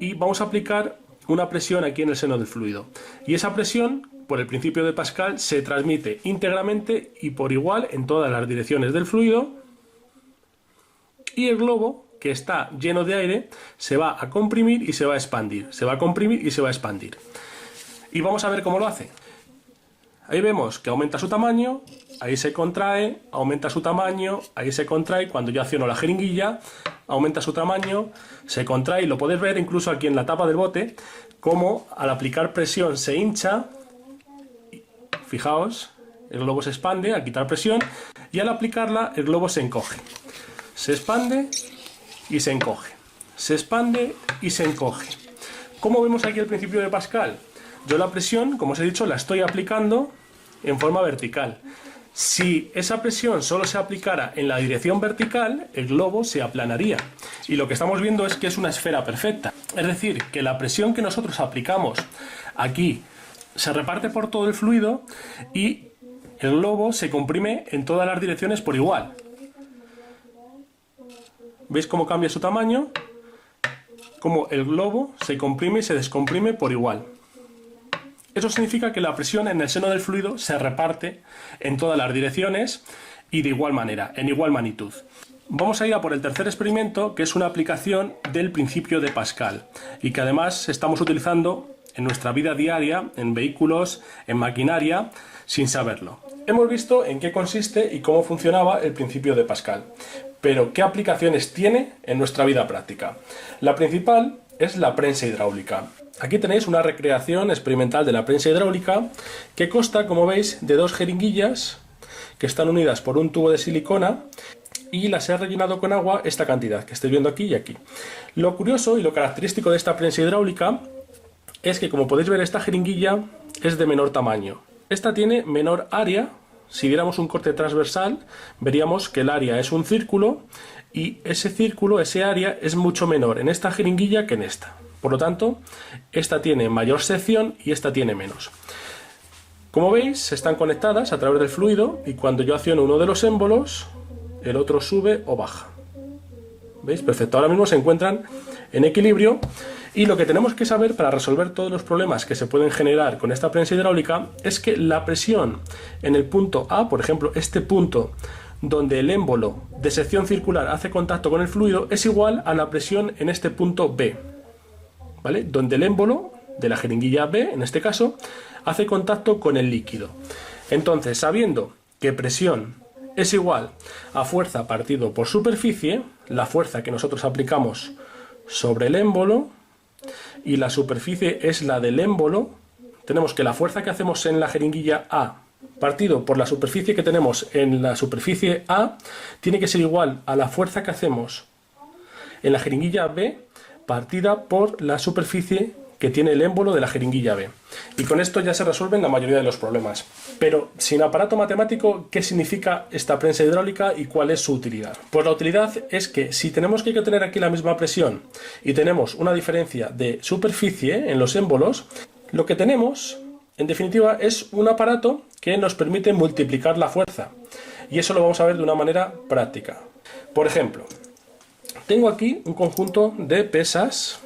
Speaker 9: y vamos a aplicar una presión aquí en el seno del fluido. Y esa presión, por el principio de Pascal, se transmite íntegramente y por igual en todas las direcciones del fluido, y el globo, que está lleno de aire, se va a comprimir y se va a expandir, se va a comprimir y se va a expandir. Y vamos a ver cómo lo hace. Ahí vemos que aumenta su tamaño, ahí se contrae, aumenta su tamaño, ahí se contrae. Cuando yo acciono la jeringuilla, aumenta su tamaño, se contrae, y lo podéis ver incluso aquí en la tapa del bote, cómo al aplicar presión se hincha. Fijaos, el globo se expande al quitar presión, y al aplicarla el globo se encoge. Se expande y se encoge. Se expande y se encoge. ¿Cómo vemos aquí el principio de Pascal? Yo la presión, como os he dicho, la estoy aplicando en forma vertical. Si esa presión solo se aplicara en la dirección vertical, el globo se aplanaría. Y lo que estamos viendo es que es una esfera perfecta. Es decir, que la presión que nosotros aplicamos aquí se reparte por todo el fluido y el globo se comprime en todas las direcciones por igual. ¿Veis cómo cambia su tamaño? Cómo el globo se comprime y se descomprime por igual. Eso significa que la presión en el seno del fluido se reparte en todas las direcciones y de igual manera, en igual magnitud. Vamos a ir a por el tercer experimento, que es una aplicación del principio de Pascal y que además estamos utilizando en nuestra vida diaria, en vehículos, en maquinaria, sin saberlo. Hemos visto en qué consiste y cómo funcionaba el principio de Pascal, pero ¿qué aplicaciones tiene en nuestra vida práctica? La principal es la prensa hidráulica. Aquí tenéis una recreación experimental de la prensa hidráulica que consta, como veis, de dos jeringuillas que están unidas por un tubo de silicona y las he rellenado con agua esta cantidad que estáis viendo aquí y aquí. Lo curioso y lo característico de esta prensa hidráulica es que, como podéis ver, esta jeringuilla es de menor tamaño. Esta tiene menor área. Si diéramos un corte transversal, veríamos que el área es un círculo y ese círculo, ese área, es mucho menor en esta jeringuilla que en esta. Por lo tanto, esta tiene mayor sección y esta tiene menos. Como veis, están conectadas a través del fluido y cuando yo acciono uno de los émbolos, el otro sube o baja. ¿Veis? Perfecto. Ahora mismo se encuentran en equilibrio y lo que tenemos que saber para resolver todos los problemas que se pueden generar con esta prensa hidráulica es que la presión en el punto A, por ejemplo, este punto donde el émbolo de sección circular hace contacto con el fluido, es igual a la presión en este punto B, ¿vale? Donde el émbolo de la jeringuilla B, en este caso, hace contacto con el líquido. Entonces, sabiendo que presión es igual a fuerza partido por superficie, la fuerza que nosotros aplicamos sobre el émbolo, y la superficie es la del émbolo, tenemos que la fuerza que hacemos en la jeringuilla A partido por la superficie que tenemos en la superficie A tiene que ser igual a la fuerza que hacemos en la jeringuilla B partida por la superficie que tiene el émbolo de la jeringuilla B. Y con esto ya se resuelven la mayoría de los problemas. Pero sin aparato matemático, ¿qué significa esta prensa hidráulica y cuál es su utilidad? Pues la utilidad es que si tenemos que tener aquí la misma presión y tenemos una diferencia de superficie en los émbolos, lo que tenemos, en definitiva, es un aparato que nos permite multiplicar la fuerza. Y eso lo vamos a ver de una manera práctica. Por ejemplo, tengo aquí un conjunto de pesas.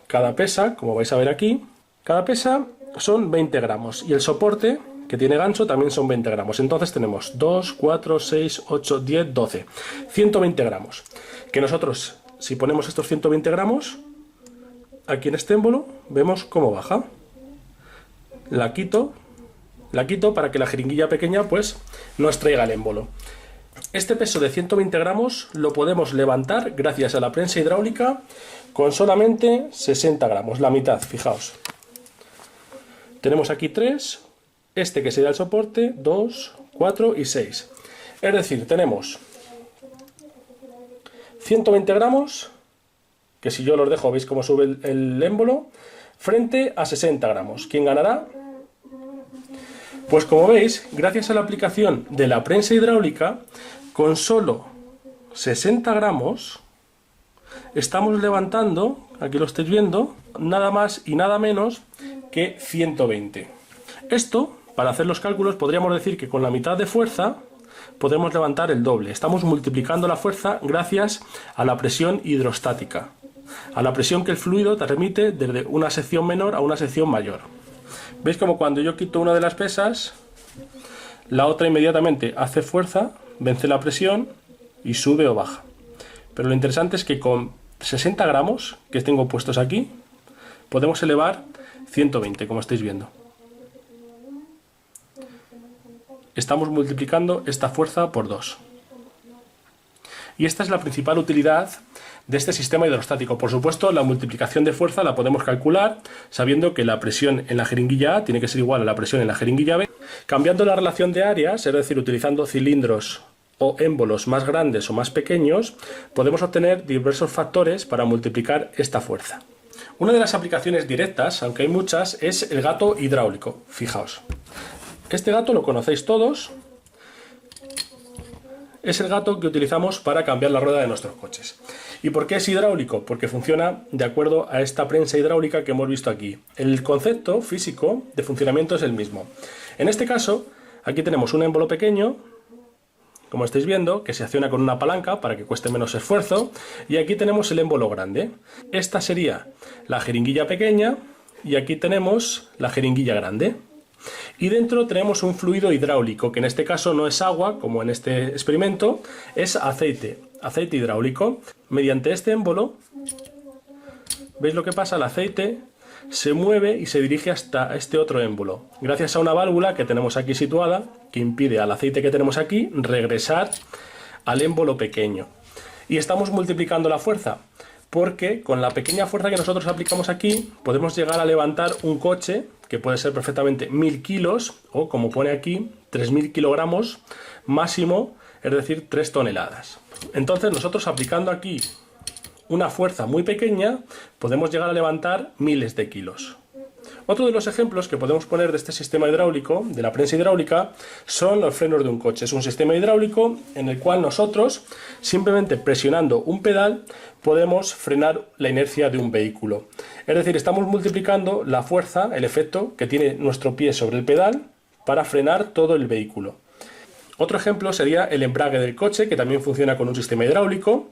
Speaker 9: Cada pesa, como vais a ver aquí, cada pesa son 20 gramos y el soporte que tiene gancho también son 20 gramos. Entonces tenemos 2, 4, 6, 8, 10, 12. 120 gramos. Que nosotros, si ponemos estos 120 gramos, aquí en este émbolo, vemos cómo baja. La quito para que la jeringuilla pequeña pues no extraiga el émbolo. Este peso de 120 gramos lo podemos levantar gracias a la prensa hidráulica con solamente 60 gramos, la mitad, fijaos. Tenemos aquí 3, este que sería el soporte, 2, 4 y 6. Es decir, tenemos 120 gramos, que si yo los dejo, veis cómo sube el émbolo, frente a 60 gramos. ¿Quién ganará? Pues como veis, gracias a la aplicación de la prensa hidráulica, con solo 60 gramos, estamos levantando, aquí lo estáis viendo, nada más y nada menos que 120. Esto, para hacer los cálculos, podríamos decir que con la mitad de fuerza podemos levantar el doble. Estamos multiplicando la fuerza gracias a la presión hidrostática, a la presión que el fluido transmite desde una sección menor a una sección mayor. ¿Veis como cuando yo quito una de las pesas, la otra inmediatamente hace fuerza, vence la presión y sube o baja? Pero lo interesante es que con 60 gramos que tengo puestos aquí, podemos elevar 120, como estáis viendo. Estamos multiplicando esta fuerza por 2. Y esta es la principal utilidad de este sistema hidrostático. Por supuesto, la multiplicación de fuerza la podemos calcular sabiendo que la presión en la jeringuilla A tiene que ser igual a la presión en la jeringuilla B. Cambiando la relación de áreas, es decir, utilizando cilindros o émbolos más grandes o más pequeños, podemos obtener diversos factores para multiplicar esta fuerza. Una de las aplicaciones directas, aunque hay muchas, es el gato hidráulico. Fijaos. Este gato lo conocéis todos. Es el gato que utilizamos para cambiar la rueda de nuestros coches. ¿Y por qué es hidráulico? Porque funciona de acuerdo a esta prensa hidráulica que hemos visto aquí. El concepto físico de funcionamiento es el mismo. En este caso, aquí tenemos un émbolo pequeño, como estáis viendo, que se acciona con una palanca para que cueste menos esfuerzo, y aquí tenemos el émbolo grande. Esta sería la jeringuilla pequeña y aquí tenemos la jeringuilla grande. Y dentro tenemos un fluido hidráulico, que en este caso no es agua, como en este experimento, es aceite hidráulico. Mediante este émbolo, ¿veis lo que pasa? El aceite se mueve y se dirige hasta este otro émbolo, gracias a una válvula que tenemos aquí situada, que impide al aceite que tenemos aquí regresar al émbolo pequeño. Y estamos multiplicando la fuerza, porque con la pequeña fuerza que nosotros aplicamos aquí, podemos llegar a levantar un coche, que puede ser perfectamente 1000 kilos, o como pone aquí, 3000 kilogramos máximo, es decir, 3 toneladas. Entonces nosotros aplicando aquí una fuerza muy pequeña, podemos llegar a levantar miles de kilos. Otro de los ejemplos que podemos poner de este sistema hidráulico, de la prensa hidráulica, son los frenos de un coche. Es un sistema hidráulico en el cual nosotros, simplemente presionando un pedal, podemos frenar la inercia de un vehículo. Es decir, estamos multiplicando la fuerza, el efecto que tiene nuestro pie sobre el pedal para frenar todo el vehículo. Otro ejemplo sería el embrague del coche, que también funciona con un sistema hidráulico.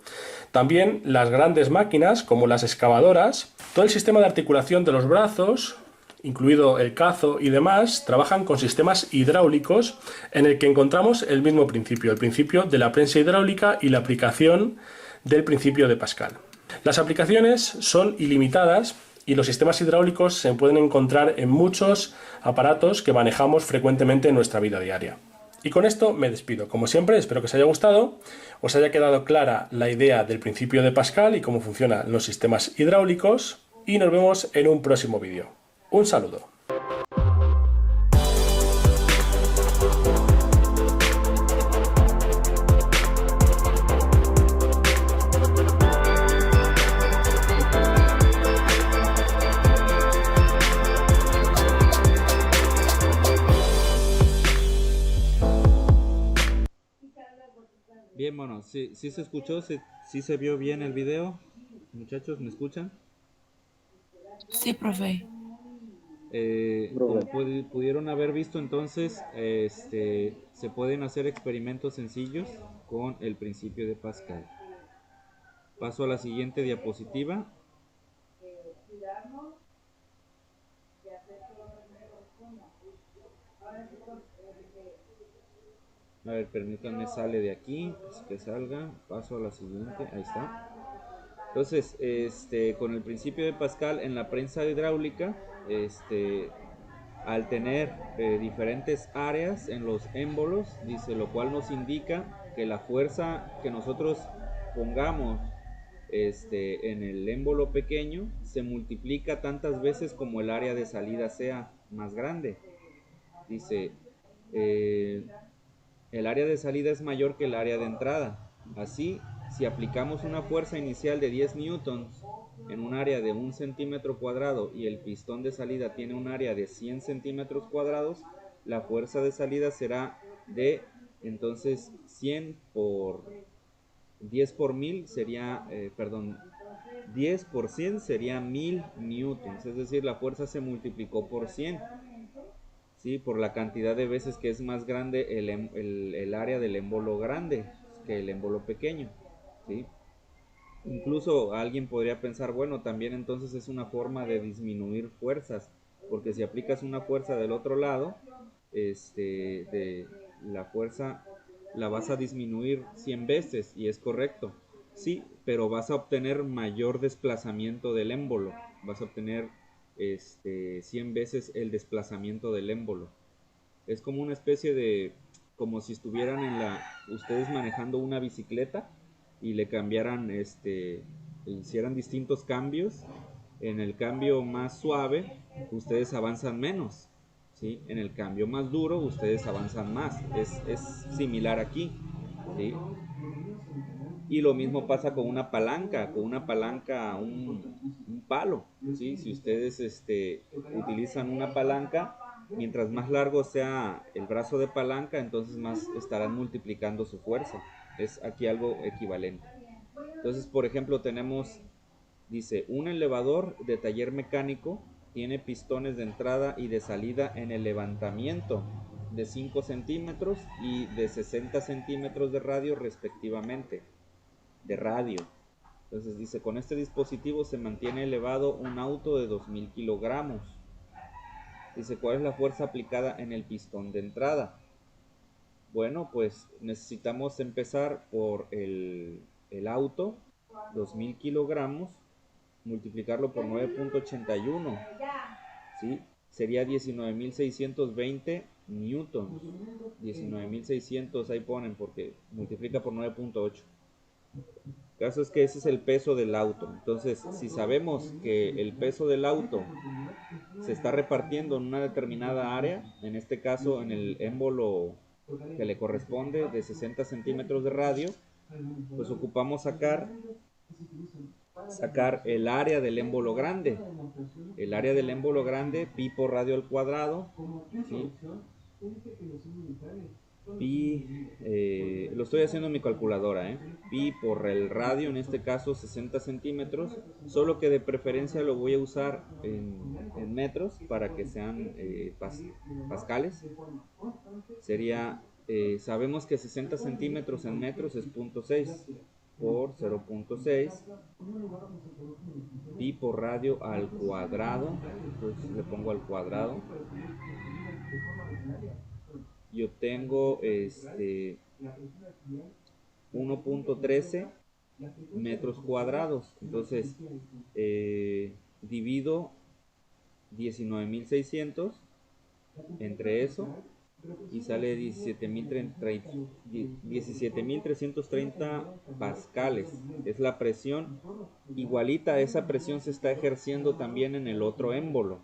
Speaker 9: También las grandes máquinas, como las excavadoras. Todo el sistema de articulación de los brazos, incluido el cazo y demás, trabajan con sistemas hidráulicos en el que encontramos el mismo principio, el principio de la prensa hidráulica y la aplicación del principio de Pascal. Las aplicaciones son ilimitadas y los sistemas hidráulicos se pueden encontrar en muchos aparatos que manejamos frecuentemente en nuestra vida diaria. Y con esto me despido. Como siempre, espero que os haya gustado, os haya quedado clara la idea del principio de Pascal y cómo funcionan los sistemas hidráulicos, y nos vemos en un próximo vídeo. Un saludo.
Speaker 2: Bien, bueno, sí se escuchó, sí se vio bien el video. Muchachos, ¿me escuchan?
Speaker 3: Sí, profe.
Speaker 2: Como pudieron haber visto, entonces se pueden hacer experimentos sencillos con el principio de Pascal. Paso a la siguiente diapositiva. A ver, permítanme, sale de aquí, que salga. Paso a la siguiente, ahí está. Entonces, con el principio de Pascal en la prensa hidráulica, al tener diferentes áreas en los émbolos, dice, lo cual nos indica que la fuerza que nosotros pongamos en el émbolo pequeño se multiplica tantas veces como el área de salida sea más grande. Dice, el área de salida es mayor que el área de entrada. Así, si aplicamos una fuerza inicial de 10 newtons en un área de 1 centímetro cuadrado y el pistón de salida tiene un área de 100 centímetros cuadrados, la fuerza de salida será de, entonces, 100 por 10 por 1000 sería, 10 por 100 sería 1000 newtons, es decir, la fuerza se multiplicó por 100. ¿Sí? Por la cantidad de veces que es más grande el área del émbolo grande que el émbolo pequeño. ¿Sí? Incluso alguien podría pensar, bueno, también entonces es una forma de disminuir fuerzas, porque si aplicas una fuerza del otro lado, de la fuerza la vas a disminuir 100 veces, y es correcto. Sí, pero vas a obtener mayor desplazamiento del émbolo, vas a obtener 100 veces el desplazamiento del émbolo. Es como una especie de, como si estuvieran ustedes manejando una bicicleta y le cambiaran, hicieran distintos cambios. En el cambio más suave, ustedes avanzan menos, ¿sí? En el cambio más duro, ustedes avanzan más. Es similar aquí, ¿sí? Y lo mismo pasa con una palanca, un palo, ¿sí? Si ustedes utilizan una palanca, mientras más largo sea el brazo de palanca, entonces más estarán multiplicando su fuerza. Es aquí algo equivalente. Entonces, por ejemplo, tenemos, dice, un elevador de taller mecánico tiene pistones de entrada y de salida en el levantamiento de 5 centímetros y de 60 centímetros de radio respectivamente. De radio. Entonces dice, con este dispositivo se mantiene elevado un auto de 2000 kilogramos. Dice, ¿cuál es la fuerza aplicada en el pistón de entrada? Bueno, pues necesitamos empezar por el auto, 2000 kilogramos, multiplicarlo por 9.81, ¿sí? Sería 19.620 newtons. 19.600, ahí ponen, porque multiplica por 9.8. El caso es que ese es el peso del auto. Entonces, si sabemos que el peso del auto se está repartiendo en una determinada área, en este caso en el émbolo que le corresponde de 60 centímetros de radio, pues ocupamos sacar sacar el área del émbolo grande. El área del émbolo grande, pi por radio al cuadrado, ¿sí? Pi, lo estoy haciendo en mi calculadora, pi por el radio, en este caso 60 centímetros, solo que de preferencia lo voy a usar en metros para que sean pascales. Sería, sabemos que 60 centímetros en metros es 0.6 por 0.6 pi por radio al cuadrado. Entonces le pongo al cuadrado y obtengo 1.13 metros cuadrados. Entonces divido 19.600 entre eso y sale 17.330 pascales. Es la presión. Igualita a esa presión se está ejerciendo también en el otro émbolo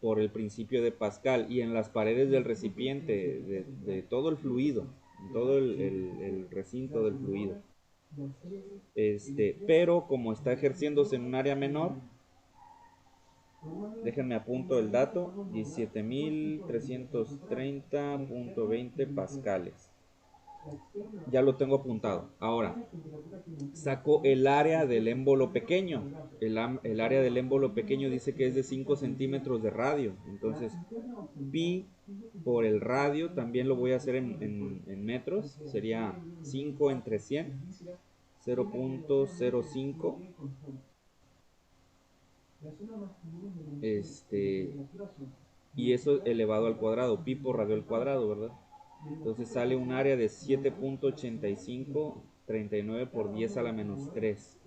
Speaker 2: por el principio de Pascal y en las paredes del recipiente, de todo el fluido, todo el recinto del fluido. Pero como está ejerciéndose en un área menor, déjenme apunto el dato, 17.330.20 pascales. Ya lo tengo apuntado. Ahora, saco el área del émbolo pequeño. El área del émbolo pequeño dice que es de 5 centímetros de radio. Entonces, pi por el radio, también lo voy a hacer en metros. Sería 5 entre 100, 0.05. Y eso elevado al cuadrado, pi por radio al cuadrado, ¿verdad? Entonces sale un área de 7.8539 por 10 a la menos 3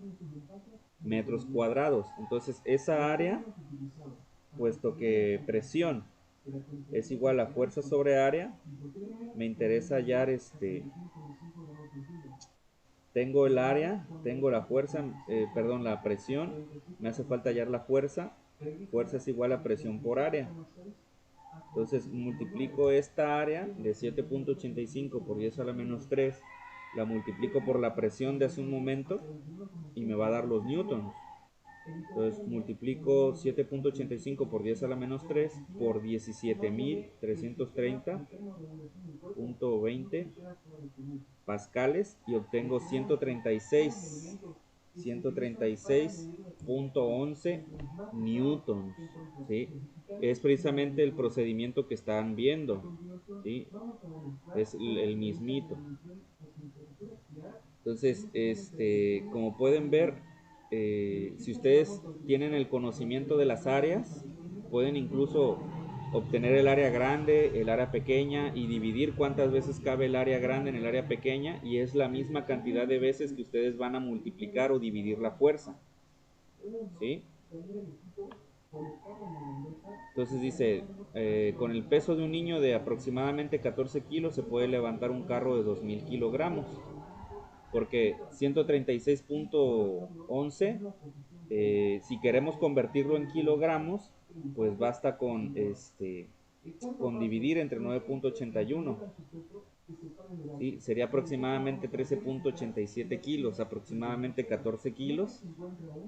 Speaker 2: metros cuadrados. Entonces esa área, puesto que presión es igual a fuerza sobre área, me interesa hallar tengo el área, tengo la fuerza, la presión, me hace falta hallar la fuerza. Fuerza es igual a presión por área. Entonces multiplico esta área de 7.85 por 10 a la menos 3, la multiplico por la presión de hace un momento y me va a dar los newtons. Entonces multiplico 7.85 por 10 a la menos 3 por 17.330.20 pascales y obtengo 136.11 newtons, ¿sí? Es precisamente el procedimiento que están viendo, ¿sí? Es el mismito. Entonces, como pueden ver, si ustedes tienen el conocimiento de las áreas, pueden incluso obtener el área grande, el área pequeña y dividir cuántas veces cabe el área grande en el área pequeña y es la misma cantidad de veces que ustedes van a multiplicar o dividir la fuerza, ¿sí? Entonces dice, con el peso de un niño de aproximadamente 14 kilos se puede levantar un carro de 2.000 kilogramos. Porque 136.11, si queremos convertirlo en kilogramos, pues basta con dividir entre 9.81. ¿Sí? Sería aproximadamente 13.87 kilos, aproximadamente 14 kilos.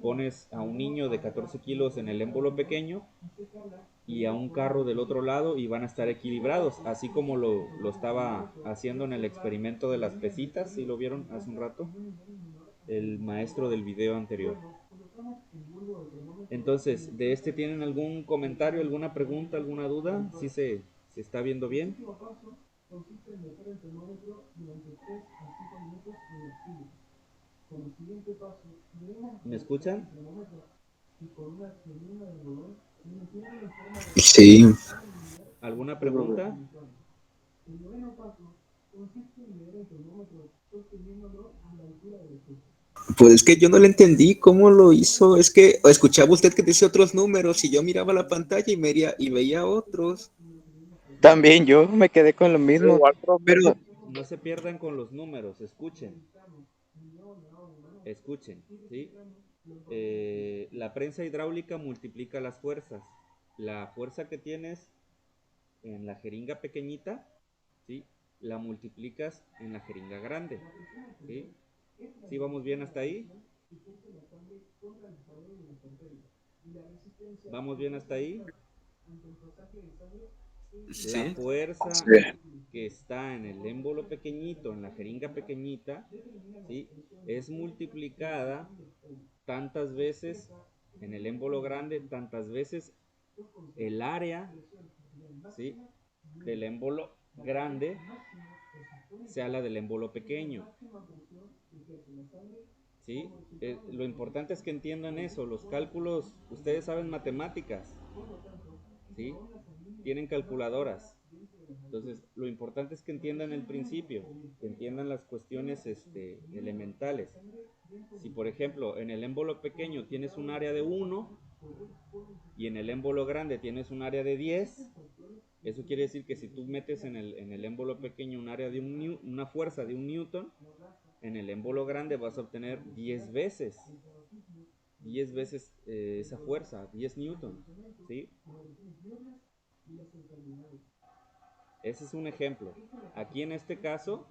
Speaker 2: Pones a un niño de 14 kilos en el émbolo pequeño y a un carro del otro lado y van a estar equilibrados, así como lo estaba haciendo en el experimento de las pesitas, ¿sí lo vieron hace un rato? El maestro del video anterior. Entonces, ¿de tienen algún comentario, alguna pregunta, alguna duda? ¿Sí se está viendo bien? ¿Me escuchan?
Speaker 1: Sí.
Speaker 2: ¿Alguna pregunta?
Speaker 1: Pues es que yo no le entendí cómo lo hizo. Es que escuchaba usted que decía otros números y yo miraba la pantalla y veía otros.
Speaker 7: También yo me quedé con lo mismo.
Speaker 1: Pero
Speaker 2: No se pierdan con los números, escuchen, ¿sí? La prensa hidráulica multiplica las fuerzas. La fuerza que tienes en la jeringa pequeñita, ¿sí? La multiplicas en la jeringa grande, ¿sí? ¿Sí vamos bien hasta ahí? ¿Vamos bien hasta ahí? La
Speaker 1: Sí.
Speaker 2: fuerza que está en el émbolo pequeñito, en la jeringa pequeñita, ¿sí? Es multiplicada tantas veces en el émbolo grande, tantas veces el área, ¿sí?, del émbolo grande sea la del émbolo pequeño, ¿sí? Lo importante es que entiendan eso. Los cálculos, ustedes saben matemáticas, ¿sí? Tienen calculadoras. Entonces, lo importante es que entiendan el principio, que entiendan las cuestiones elementales. Si, por ejemplo, en el émbolo pequeño tienes un área de 1 y en el émbolo grande tienes un área de 10, eso quiere decir que si tú metes en el émbolo pequeño un área de una fuerza de 1 newton, en el émbolo grande vas a obtener 10 veces esa fuerza, 10 newton, ¿sí? Ese es un ejemplo. Aquí en este caso,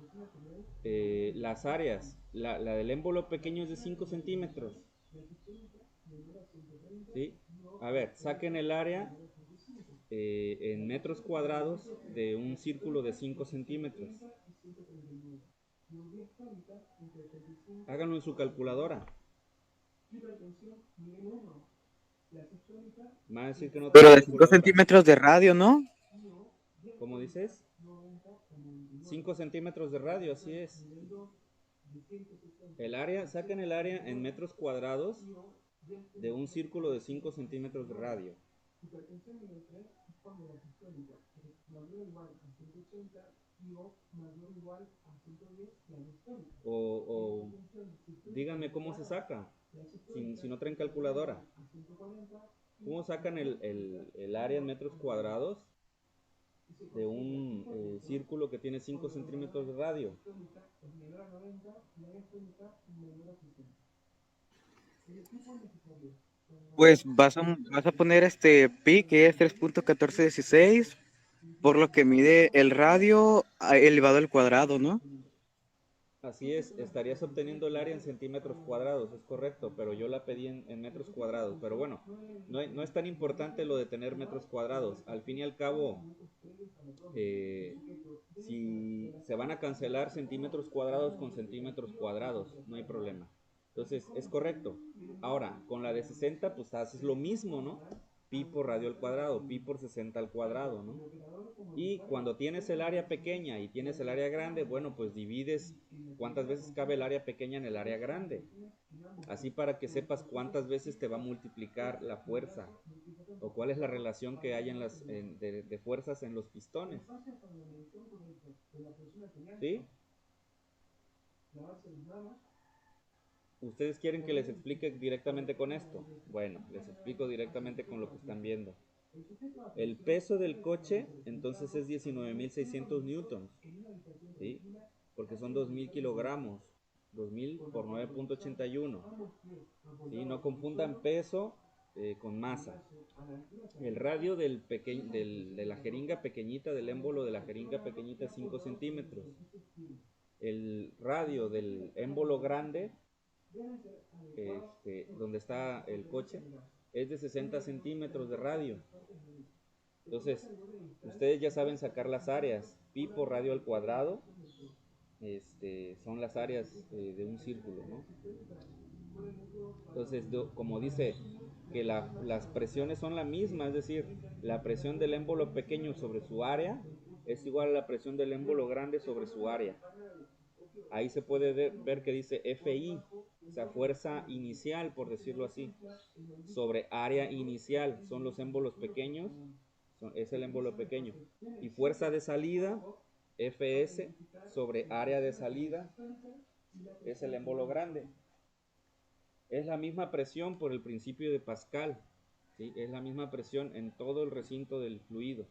Speaker 2: las áreas, la del émbolo pequeño es de 5 centímetros, ¿sí? A ver, saquen el área en metros cuadrados de un círculo de 5 centímetros. Háganlo en su calculadora. Me va a decir que no
Speaker 7: Pero
Speaker 2: traen
Speaker 7: de 5
Speaker 2: calculadora.
Speaker 7: centímetros de radio, ¿no?
Speaker 2: ¿Cómo dices? 5 centímetros de radio, así es. El área, saquen el área en metros cuadrados de un círculo de 5 centímetros de radio. O díganme cómo se saca, si no traen calculadora. ¿Cómo sacan el área en metros cuadrados de un círculo que tiene 5 centímetros de radio?
Speaker 7: Pues vas a poner este pi, que es 3.1416, por lo que mide el radio elevado al cuadrado, ¿no?
Speaker 2: Así es, estarías obteniendo el área en centímetros cuadrados, es correcto, pero yo la pedí en metros cuadrados. Pero bueno, no es tan importante lo de tener metros cuadrados. Al fin y al cabo, si se van a cancelar centímetros cuadrados con centímetros cuadrados, no hay problema. Entonces, es correcto. Ahora, con la de 60, pues haces lo mismo, ¿no? Pi por radio al cuadrado, pi por 60 al cuadrado, ¿no? Y cuando tienes el área pequeña y tienes el área grande, bueno, pues divides cuántas veces cabe el área pequeña en el área grande. Así para que sepas cuántas veces te va a multiplicar la fuerza o cuál es la relación que hay de fuerzas en los pistones. ¿Sí? ¿Ustedes quieren que les explique directamente con esto? Bueno, les explico directamente con lo que están viendo. El peso del coche entonces es 19.600 newtons, ¿sí? Porque son 2.000 kilogramos, 2.000 por 9.81, ¿sí? No confundan peso con masa. El radio de la jeringa pequeñita, del émbolo de la jeringa pequeñita es 5 centímetros. El radio del émbolo grande, donde está el coche, es de 60 centímetros de radio. Entonces, ustedes ya saben sacar las áreas. Pi por radio al cuadrado son las áreas de un círculo, ¿no? Entonces, como dice que las presiones son la misma, es decir, la presión del émbolo pequeño sobre su área es igual a la presión del émbolo grande sobre su área. Ahí se puede ver que dice FI, o sea, fuerza inicial, por decirlo así, sobre área inicial, son los émbolos pequeños, es el émbolo pequeño. Y fuerza de salida, FS, sobre área de salida, es el émbolo grande. Es la misma presión por el principio de Pascal, ¿sí? Es la misma presión en todo el recinto del fluido.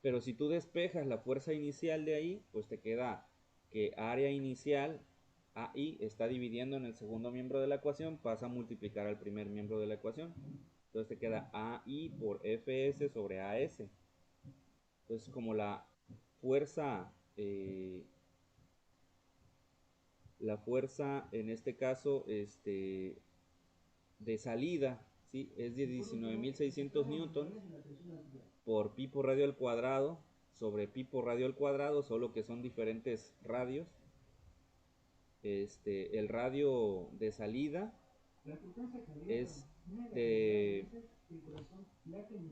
Speaker 2: Pero si tú despejas la fuerza inicial de ahí, pues te queda que área inicial, AI, está dividiendo en el segundo miembro de la ecuación, pasa a multiplicar al primer miembro de la ecuación. Entonces te queda AI por FS sobre AS. Entonces como la fuerza La fuerza en este caso de salida, ¿sí? Es de 19.600 newtons por pi por radio al cuadrado sobre pi por radio al cuadrado, solo que son diferentes radios. El radio de salida es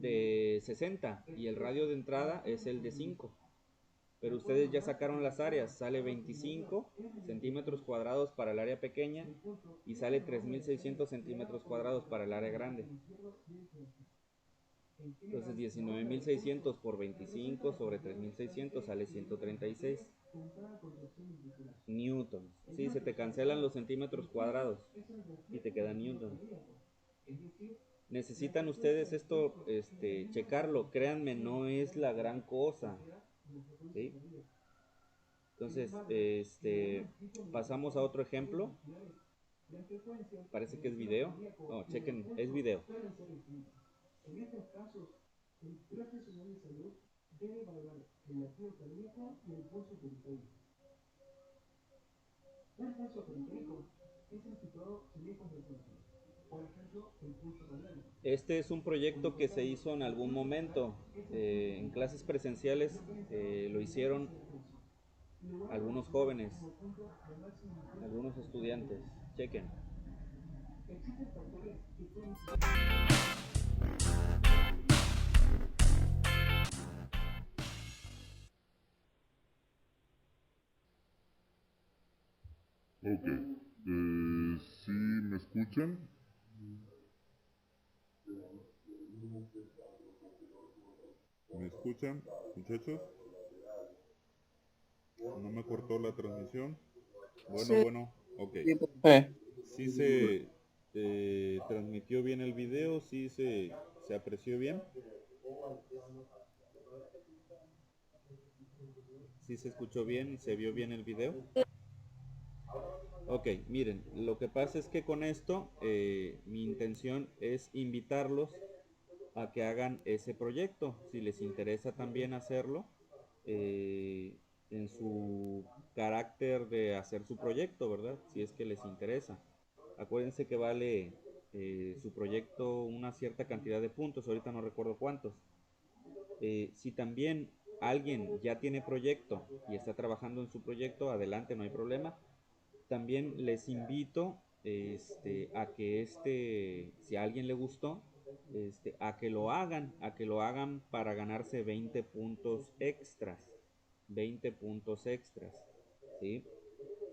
Speaker 2: de 60 y el radio de entrada es el de 5. Pero ustedes ya sacaron las áreas, sale 25 centímetros cuadrados para el área pequeña y sale 3.600 centímetros cuadrados para el área grande. Entonces 19.600 por 25 sobre 3.600 sale 136 newtons. Sí, se te cancelan los centímetros cuadrados y te quedan newtons. Necesitan ustedes esto, checarlo. Créanme, no es la gran cosa. ¿Sí? Entonces, pasamos a otro ejemplo. Parece que es video. No, chequen, es video. Este es un proyecto que se hizo en algún momento. En clases presenciales lo hicieron algunos jóvenes, algunos estudiantes. Chequen.
Speaker 10: Ok. ¿Sí me escuchan? ¿Me escuchan, muchachos? ¿No me cortó la transmisión? Bueno, ok. ¿Sí se transmitió bien el video? ¿Sí se apreció bien? ¿Sí se escuchó bien y se vio bien el video? Ok, miren, lo que pasa es que con esto mi intención es invitarlos a que hagan ese proyecto, si les interesa también hacerlo, en su carácter de hacer su proyecto, ¿verdad? Si es que les interesa. Acuérdense que vale su proyecto una cierta cantidad de puntos, ahorita no recuerdo cuántos. Si también alguien ya tiene proyecto y está trabajando en su proyecto, adelante, no hay problema. También les invito a que si a alguien le gustó, a que lo hagan para ganarse 20 puntos extras. 20 puntos extras, ¿sí?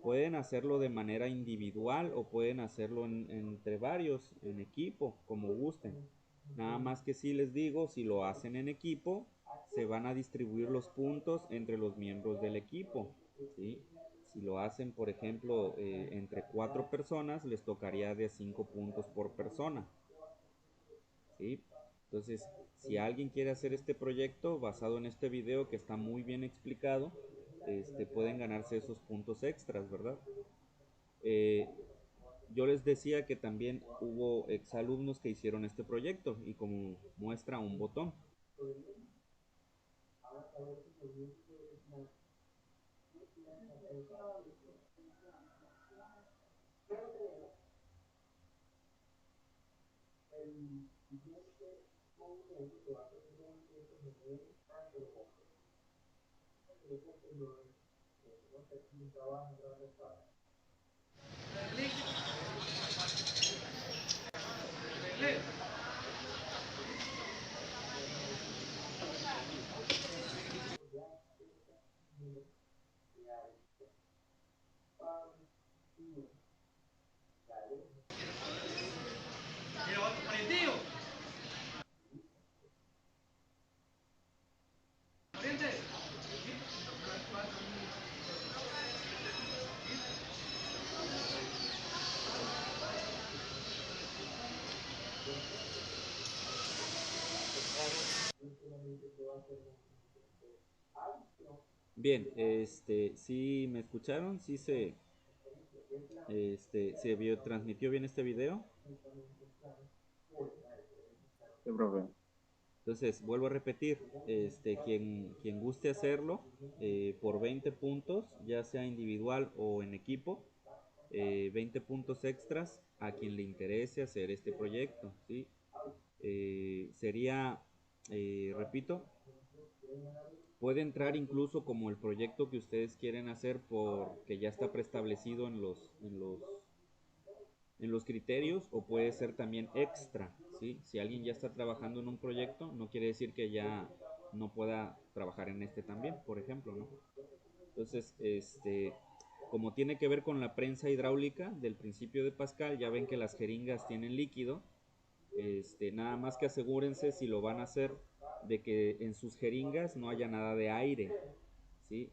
Speaker 10: Pueden hacerlo de manera individual o pueden hacerlo entre varios, en equipo, como gusten. Nada más que si les digo, si lo hacen en equipo, se van a distribuir los puntos entre los miembros del equipo, ¿sí? Si lo hacen, por ejemplo, entre 4 personas, les tocaría de 5 puntos por persona, ¿sí? Entonces, si alguien quiere hacer este proyecto basado en este video que está muy bien explicado, pueden ganarse esos puntos extras, ¿verdad? Yo les decía que también hubo exalumnos que hicieron este proyecto y como muestra un botón. Bien, ¿sí me escucharon? ¿Sí se vio, transmitió bien este video?
Speaker 7: Sí, profe.
Speaker 2: Entonces, vuelvo a repetir, quien guste hacerlo por 20 puntos, ya sea individual o en equipo,
Speaker 10: 20 puntos extras a quien le interese hacer este proyecto, ¿sí? Sería, repito, puede entrar incluso como el proyecto que ustedes quieren hacer porque ya está preestablecido en los criterios, o puede ser también extra, ¿sí? Si alguien ya está trabajando en un proyecto, no quiere decir que ya no pueda trabajar en este también, por ejemplo, ¿no? Entonces, como tiene que ver con la prensa hidráulica del principio de Pascal, ya ven que las jeringas tienen líquido. Nada más que asegúrense, si lo van a hacer, de que en sus jeringas no haya nada de aire, ¿sí?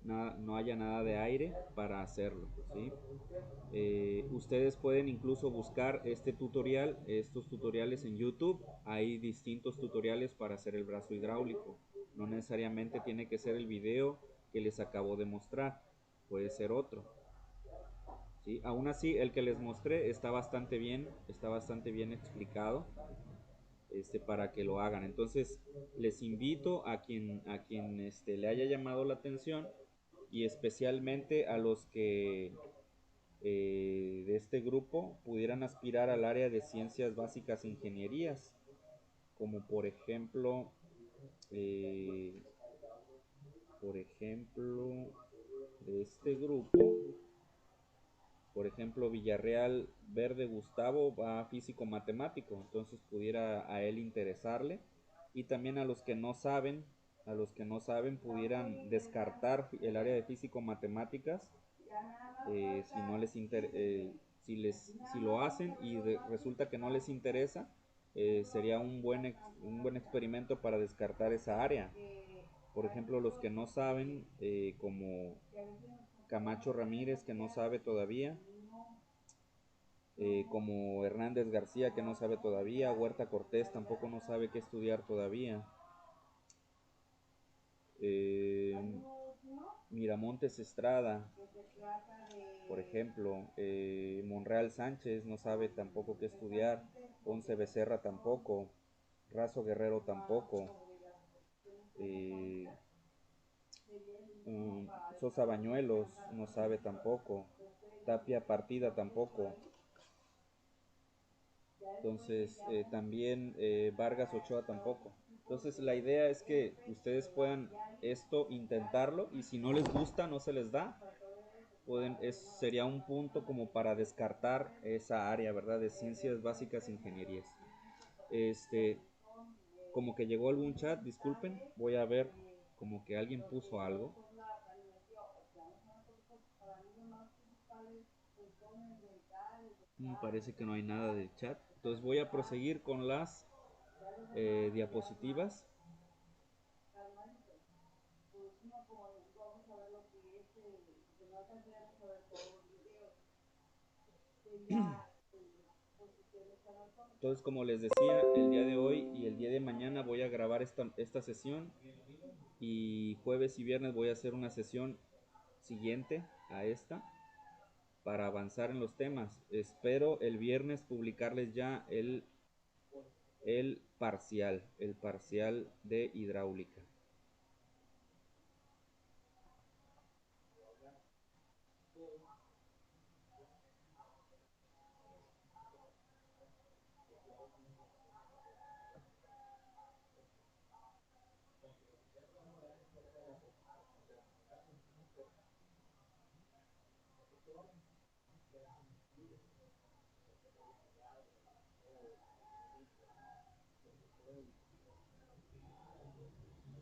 Speaker 10: No haya nada de aire para hacerlo, ¿sí? Ustedes pueden incluso buscar estos tutoriales en YouTube. Hay distintos tutoriales para hacer el brazo hidráulico. No necesariamente tiene que ser el video que les acabo de mostrar, puede ser otro, ¿sí? Aún así, el que les mostré está bastante bien explicado, para que lo hagan. Entonces, les invito a quien le haya llamado la atención, y especialmente a los que de este grupo pudieran aspirar al área de ciencias básicas e ingenierías, como eh, por ejemplo, de este grupo, por ejemplo, Villarreal Verde Gustavo va a físico matemático, entonces pudiera a él interesarle. Y también a los que no saben pudieran descartar el área de físico matemáticas, si no les si lo hacen y resulta que no les interesa, sería un buen experimento para descartar esa área. Por ejemplo, los que no saben, como Camacho Ramírez, que no sabe todavía, como Hernández García, que no sabe todavía, Huerta Cortés tampoco no sabe qué estudiar todavía, Miramontes Estrada, por ejemplo, Monreal Sánchez no sabe tampoco qué estudiar, Ponce Becerra tampoco, Razo Guerrero tampoco, Sosa Bañuelos no sabe tampoco, Tapia Partida tampoco. Entonces, también Vargas Ochoa tampoco. Entonces, la idea es que ustedes puedan intentarlo, y si no les gusta, no se les da, sería un punto como para descartar esa área, ¿verdad? De ciencias básicas e ingenierías. Como que llegó algún chat, disculpen, voy a ver, como que alguien puso algo. Parece que no hay nada del chat. Entonces voy a proseguir con las diapositivas. Entonces, como les decía, el día de hoy y el día de mañana voy a grabar esta sesión, y jueves y viernes voy a hacer una sesión siguiente a esta para avanzar en los temas. Espero el viernes publicarles ya el parcial de hidráulica.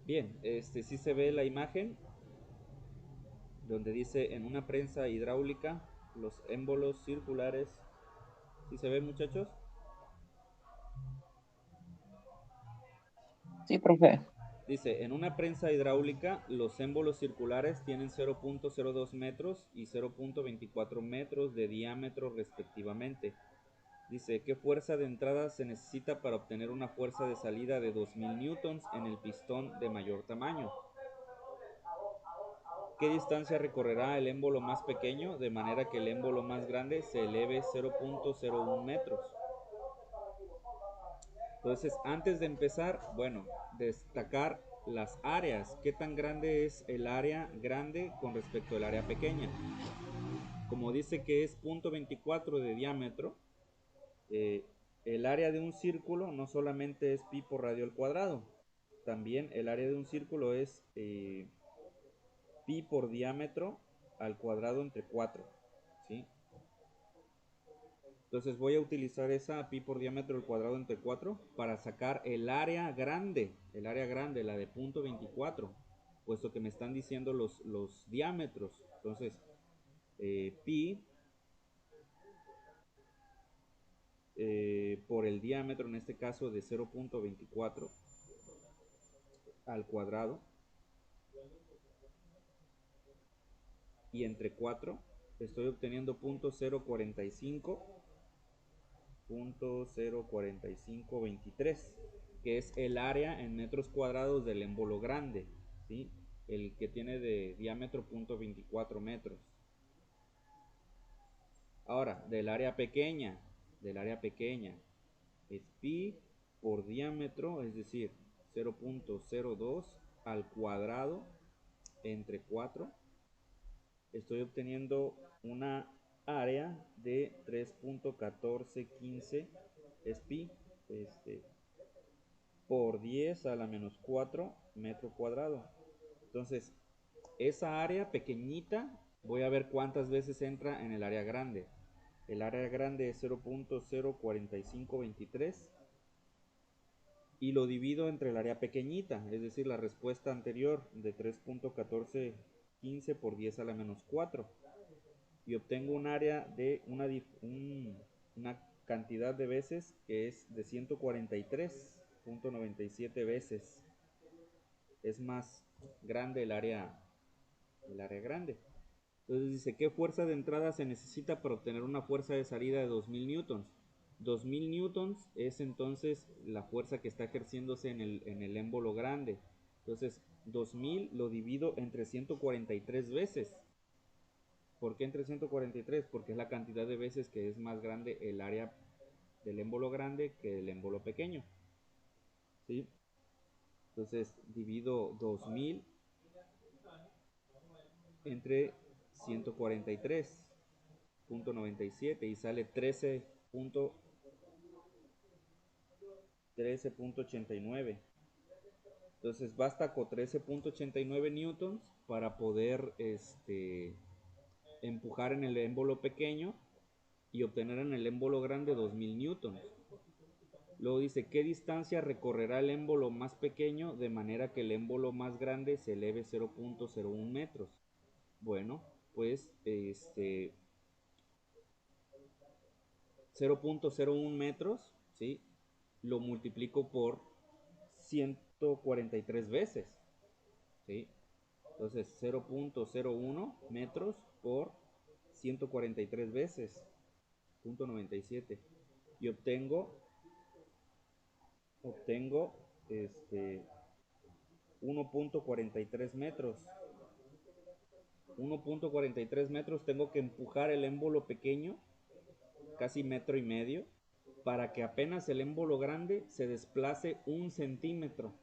Speaker 10: Bien, sí se ve la imagen donde dice: en una prensa hidráulica los émbolos circulares. ¿Sí se ve, muchachos?
Speaker 5: Sí, profe.
Speaker 10: Dice: en una prensa hidráulica los émbolos circulares tienen 0.02 metros y 0.24 metros de diámetro respectivamente. Dice: ¿qué fuerza de entrada se necesita para obtener una fuerza de salida de 2000 newtons en el pistón de mayor tamaño? ¿Qué distancia recorrerá el émbolo más pequeño de manera que el émbolo más grande se eleve 0.01 metros? Entonces, antes de empezar, bueno, destacar las áreas. ¿Qué tan grande es el área grande con respecto al área pequeña? como dice que es 0.24 de diámetro, el área de un círculo no solamente es pi por radio al cuadrado, también el área de un círculo es pi por diámetro al cuadrado entre 4, ¿sí? Entonces voy a utilizar esa pi por diámetro al cuadrado entre 4 para sacar el área grande, la de 0.24, puesto que me están diciendo los diámetros. Entonces, pi por el diámetro, en este caso de 0.24 al cuadrado, y entre 4 estoy obteniendo 0.04523, que es el área en metros cuadrados del émbolo grande, ¿sí? El que tiene de diámetro 0.24 metros. Ahora, del área pequeña es pi por diámetro, es decir, 0.02 al cuadrado entre 4. Estoy obteniendo una área de 3.1415 es pi por 10 a la menos 4 metro cuadrado. Entonces, esa área pequeñita, voy a ver cuántas veces entra en el área grande. El área grande es 0.04523 y lo divido entre el área pequeñita, es decir, la respuesta anterior de 3.1415 por 10 a la menos 4, y obtengo un área de una cantidad de veces que es de 143.97 veces. Es más grande el área grande. Entonces dice, ¿qué fuerza de entrada se necesita para obtener una fuerza de salida de 2000 newtons? 2000 newtons es entonces la fuerza que está ejerciéndose en el émbolo grande. Entonces 2000 lo divido entre 143 veces. ¿Por qué entre 143? Porque es la cantidad de veces que es más grande el área del émbolo grande que el émbolo pequeño, ¿sí? Entonces divido 2000 entre 143.97 y sale 13.89. Entonces basta con 13.89 newtons para poder empujar en el émbolo pequeño y obtener en el émbolo grande 2000 newtons. Luego dice, ¿qué distancia recorrerá el émbolo más pequeño de manera que el émbolo más grande se eleve 0.01 metros? Bueno, pues 0.01 metros, ¿sí? Lo multiplico por 143 veces, ¿sí? Entonces 0.01 metros por 143 veces, 0.97, y obtengo 1.43 metros. 1.43 metros tengo que empujar el émbolo pequeño, casi metro y medio, para que apenas el émbolo grande se desplace 1 centímetro.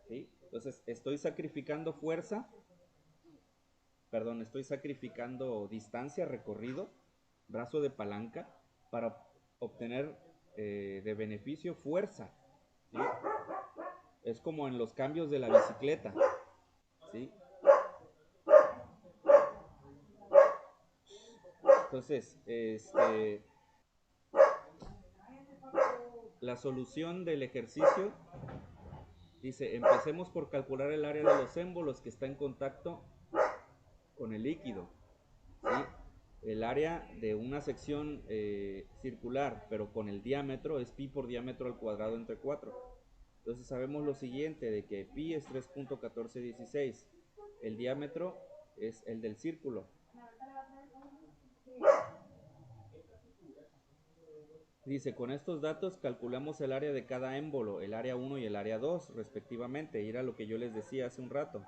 Speaker 10: ¿Sí? Entonces estoy sacrificando distancia, recorrido, brazo de palanca, para obtener de beneficio fuerza, ¿sí? Es como en los cambios de la bicicleta, ¿sí? Entonces, la solución del ejercicio dice, empecemos por calcular el área de los émbolos que está en contacto con el líquido, ¿sí? El área de una sección circular, pero con el diámetro, es pi por diámetro al cuadrado entre 4. Entonces sabemos lo siguiente, de que pi es 3.1416. El diámetro es el del círculo. Dice, con estos datos calculamos el área de cada émbolo, el área 1 y el área 2, respectivamente. Y era lo que yo les decía hace un rato.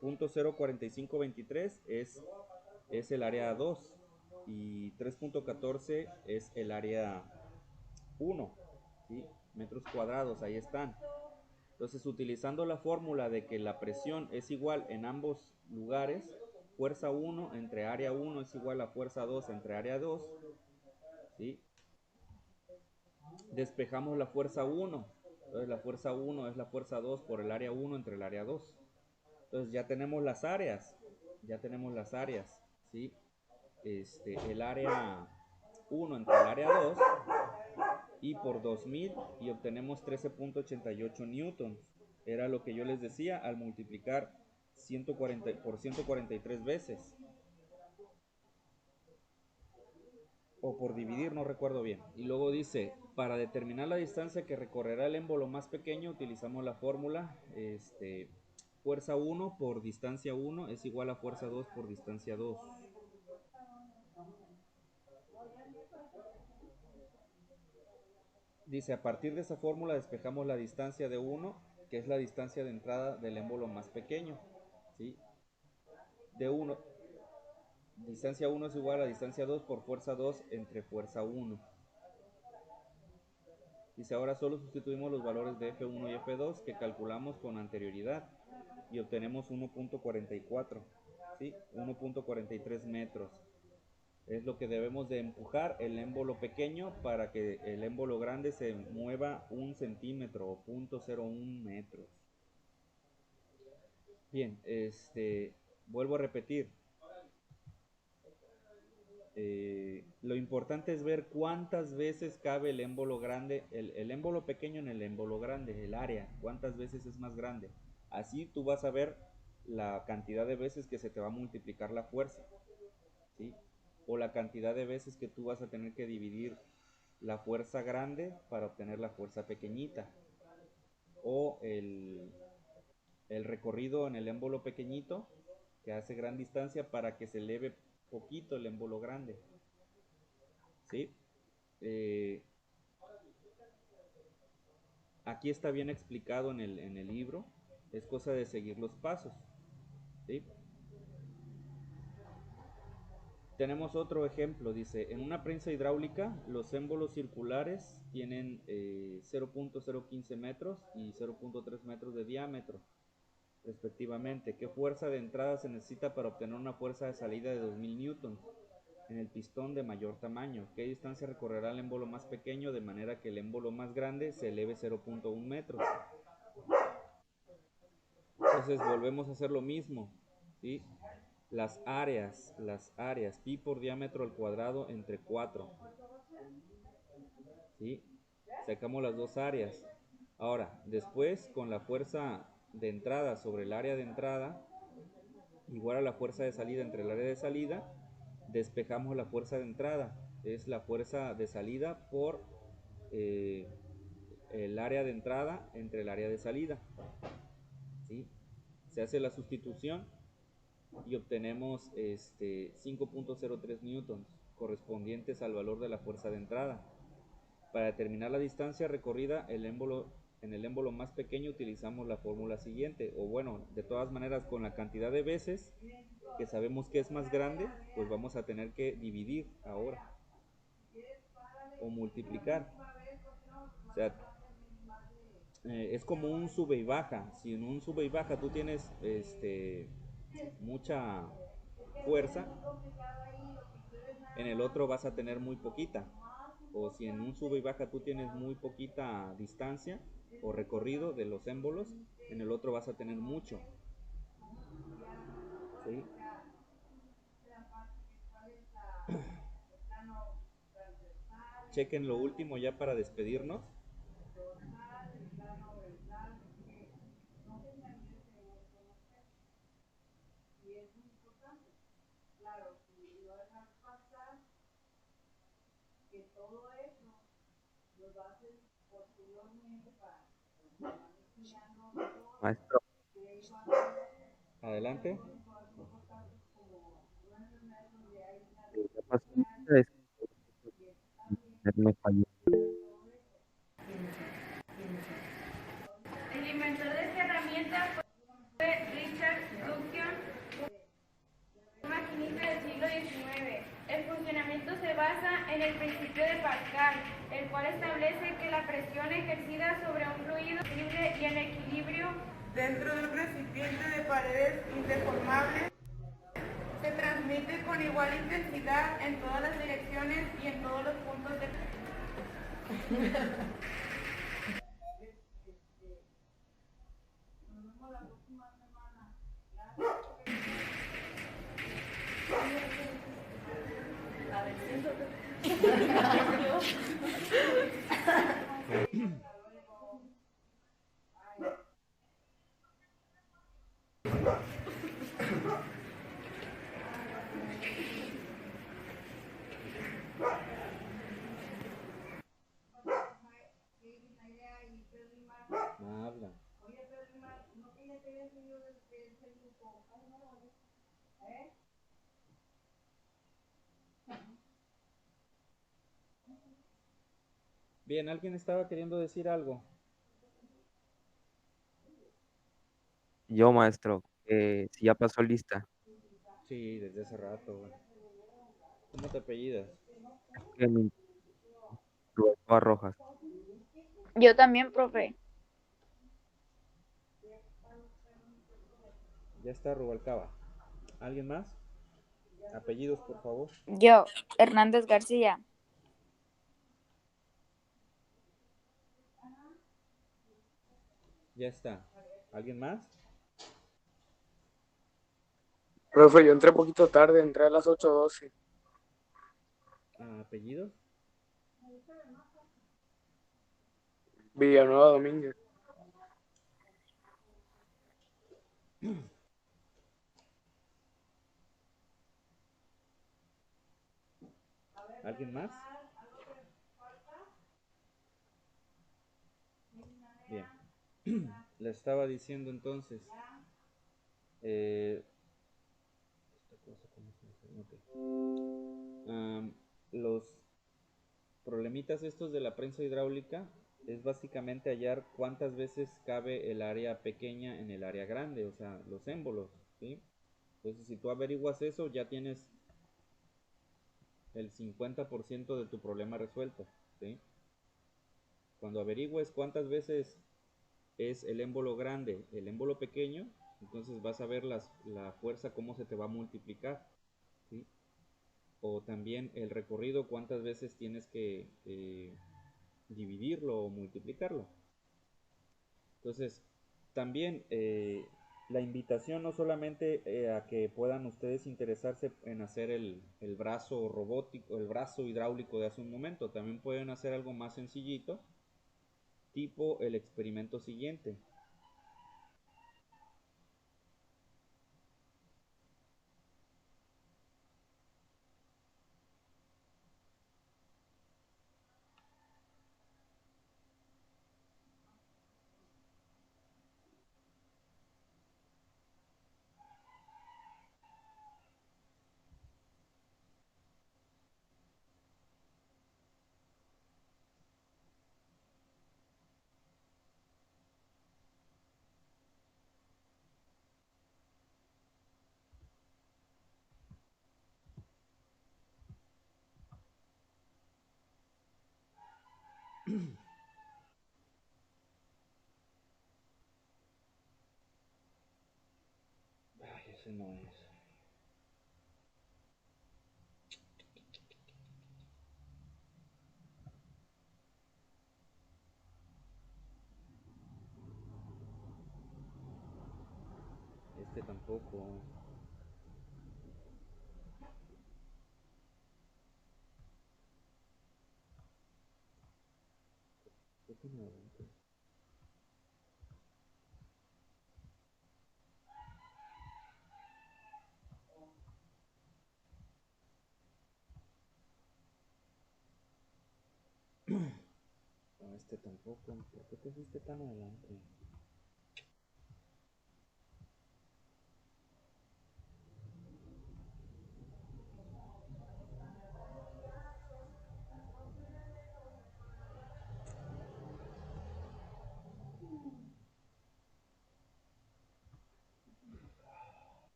Speaker 10: 0.04523 es el área 2 y 3.14 es el área 1, ¿sí? Metros cuadrados, ahí están. Entonces, utilizando la fórmula de que la presión es igual en ambos lugares, fuerza 1 entre área 1 es igual a fuerza 2 entre área 2, ¿sí? Despejamos la fuerza 1, entonces la fuerza 1 es la fuerza 2 por el área 1 entre el área 2. Entonces ya tenemos las áreas, ¿sí? El área 1 entre el área 2 y por 2000 y obtenemos 13.88 newtons. Era lo que yo les decía al multiplicar 140 por 143 veces. O por dividir, no recuerdo bien. Y luego dice, para determinar la distancia que recorrerá el émbolo más pequeño, utilizamos la fórmula, fuerza 1 por distancia 1 es igual a fuerza 2 por distancia 2. Dice, a partir de esa fórmula despejamos la distancia de 1, que es la distancia de entrada del émbolo más pequeño, ¿sí? De 1, distancia 1 es igual a distancia 2 por fuerza 2 entre fuerza 1. Dice, ahora solo sustituimos los valores de F1 y F2 que calculamos con anterioridad y obtenemos 1.44, ¿sí? 1.43 metros. Es lo que debemos de empujar el émbolo pequeño para que el émbolo grande se mueva 1 centímetro o 0.01 metros. Bien, vuelvo a repetir. Lo importante es ver cuántas veces cabe el émbolo grande, el émbolo pequeño en el émbolo grande, el área, cuántas veces es más grande. Así tú vas a ver la cantidad de veces que se te va a multiplicar la fuerza, ¿sí? O la cantidad de veces que tú vas a tener que dividir la fuerza grande para obtener la fuerza pequeñita. O el recorrido en el émbolo pequeñito que hace gran distancia para que se eleve poquito el émbolo grande, ¿sí? Aquí está bien explicado en el libro, es cosa de seguir los pasos, ¿sí? Tenemos otro ejemplo, dice, en una prensa hidráulica los émbolos circulares tienen 0.015 metros y 0.3 metros de diámetro, respectivamente. ¿Qué fuerza de entrada se necesita para obtener una fuerza de salida de 2000 newtons en el pistón de mayor tamaño? ¿Qué distancia recorrerá el émbolo más pequeño de manera que el émbolo más grande se eleve 0.1 metros? Entonces volvemos a hacer lo mismo, ¿sí? Las áreas, pi por diámetro al cuadrado entre 4, ¿sí? Sacamos las dos áreas. Ahora, después con la fuerza de entrada sobre el área de entrada, igual a la fuerza de salida entre el área de salida, despejamos la fuerza de entrada. Es la fuerza de salida por el área de entrada entre el área de salida, ¿sí? Se hace la sustitución y obtenemos 5.03 newtons correspondientes al valor de la fuerza de entrada. Para determinar la distancia recorrida en el émbolo más pequeño utilizamos la fórmula siguiente, o bueno, de todas maneras con la cantidad de veces que sabemos que es más grande, pues vamos a tener que dividir ahora o multiplicar. O sea, es como un sube y baja. Si en un sube y baja tú tienes mucha fuerza, en el otro vas a tener muy poquita. O si en un sube y baja tú tienes muy poquita distancia o recorrido de los émbolos, en el otro vas a tener mucho, ¿sí? Chequen lo último ya para despedirnos.
Speaker 7: Maestro.
Speaker 10: Adelante.
Speaker 11: El inventor de esta herramienta fue Richard Dawkins, un maquinista del siglo XIX. El funcionamiento se basa en el principio de Pascal, el cual establece que la presión ejercida sobre un fluido libre y en equilibrio
Speaker 12: dentro de un recipiente de paredes indeformables
Speaker 11: emite con igual intensidad en todas las direcciones y en todos los puntos de...
Speaker 10: Habla. Bien, ¿alguien estaba queriendo decir algo?
Speaker 12: Yo, maestro, si ya pasó lista.
Speaker 10: Sí, desde hace rato, güey. ¿Cómo te apellidas?
Speaker 12: Que me Rubalcaba Rojas.
Speaker 13: Yo también, profe.
Speaker 10: Ya está Rubalcaba. ¿Alguien más? Apellidos, por favor.
Speaker 13: Yo, Hernández García.
Speaker 10: Ya está. ¿Alguien más?
Speaker 14: Profe, yo entré poquito tarde, entré a las 8:12.
Speaker 10: ¿Apellidos?
Speaker 14: Villanueva Domínguez.
Speaker 10: ¿Alguien más? Bien. Le estaba diciendo entonces. Los problemitas estos de la prensa hidráulica es básicamente hallar cuántas veces cabe el área pequeña en el área grande, o sea, los émbolos, ¿sí? Entonces, si tú averiguas eso, ya tienes el 50% de tu problema resuelto, ¿sí? Cuando averigües cuántas veces es el émbolo grande, el émbolo pequeño, entonces vas a ver la fuerza cómo se te va a multiplicar, ¿sí? O también el recorrido, cuántas veces tienes que dividirlo o multiplicarlo. Entonces, también la invitación no solamente a que puedan ustedes interesarse en hacer el brazo robótico, el brazo hidráulico de hace un momento, también pueden hacer algo más sencillito, tipo el experimento siguiente. Ay, ese no es. Este tampoco. Este no. No, este tampoco. ¿Por qué te fuiste tan adelante?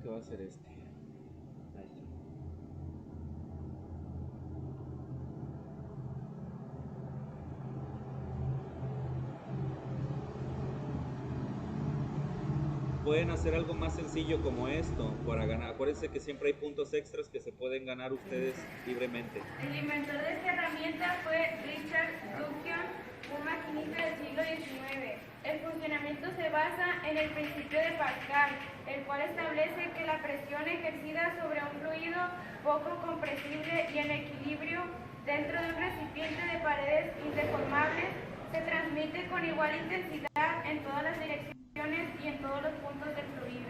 Speaker 10: creo que va a ser este. Ahí está. Pueden hacer algo más sencillo como esto para ganar. Acuérdense que siempre hay puntos extras que se pueden ganar ustedes libremente.
Speaker 11: El inventor de esta herramienta fue Richard Dawkins, un maquinista del siglo XIX. El funcionamiento se basa en el principio de Pascal, el cual establece que la presión ejercida sobre un fluido poco compresible y en equilibrio dentro de un recipiente de paredes indeformables se transmite con igual intensidad en todas las direcciones y en todos los puntos del fluido.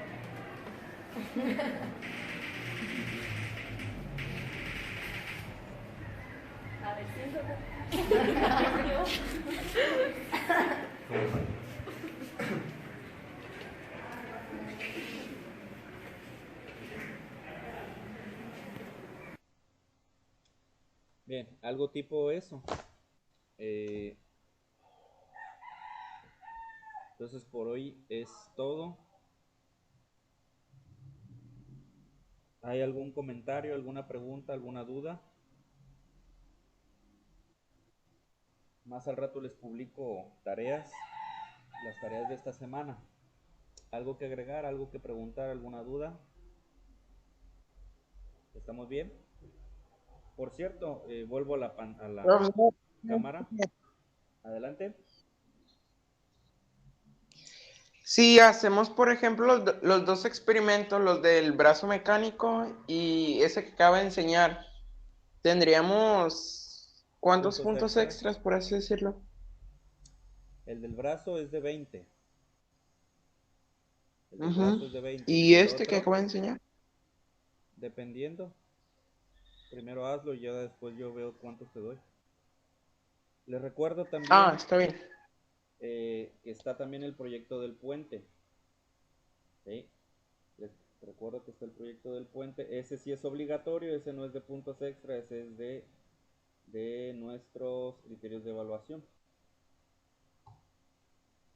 Speaker 11: A ver
Speaker 10: Bien, algo tipo eso. Entonces por hoy es todo. ¿Hay algún comentario, alguna pregunta, alguna duda? Más al rato les publico tareas, las tareas de esta semana. ¿Algo que agregar, algo que preguntar, alguna duda? ¿Estamos bien? Por cierto, vuelvo a la cámara. Adelante.
Speaker 15: Si hacemos, por ejemplo, los dos experimentos, los del brazo mecánico y ese que acaba de enseñar, ¿tendríamos cuántos puntos extras, por así decirlo?
Speaker 10: El del brazo es de 20. El del
Speaker 15: Ujú.
Speaker 10: brazo es de 20.
Speaker 15: ¿Y
Speaker 10: el
Speaker 15: este que
Speaker 10: otro,
Speaker 15: acaba de enseñar?
Speaker 10: dependiendo. Primero hazlo y ya después yo veo cuántos te doy. Les recuerdo también
Speaker 15: Está bien.
Speaker 10: que está también el proyecto del puente. ¿Sí? Les recuerdo que está el proyecto del puente. Ese sí es obligatorio, ese no es de puntos extra, ese es de nuestros criterios de evaluación.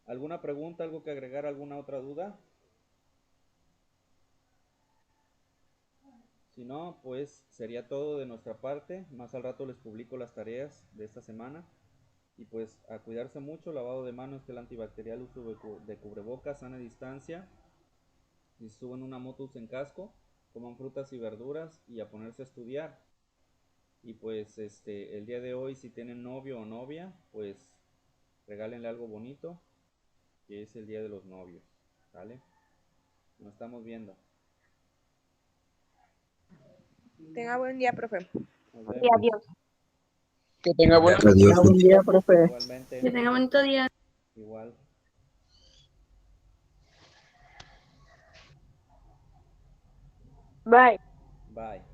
Speaker 10: ¿Alguna pregunta, algo que agregar, alguna otra duda? Si no, pues sería todo de nuestra parte. Más al rato les publico las tareas de esta semana. Y pues a cuidarse mucho, lavado de manos, gel antibacterial, uso de cubrebocas, sana distancia. Si suben una moto, usen casco, coman frutas y verduras y a ponerse a estudiar. Y pues el día de hoy, si tienen novio o novia, pues regálenle algo bonito, que es el día de los novios. ¿Vale? Nos estamos viendo.
Speaker 16: Tenga buen día, profe.
Speaker 10: Nos
Speaker 16: Y
Speaker 10: vemos.
Speaker 16: adiós.
Speaker 15: Que tenga buen
Speaker 6: día, profe.
Speaker 10: Igualmente.
Speaker 6: Que tenga bonito día.
Speaker 10: Igual.
Speaker 16: Bye.
Speaker 10: Bye.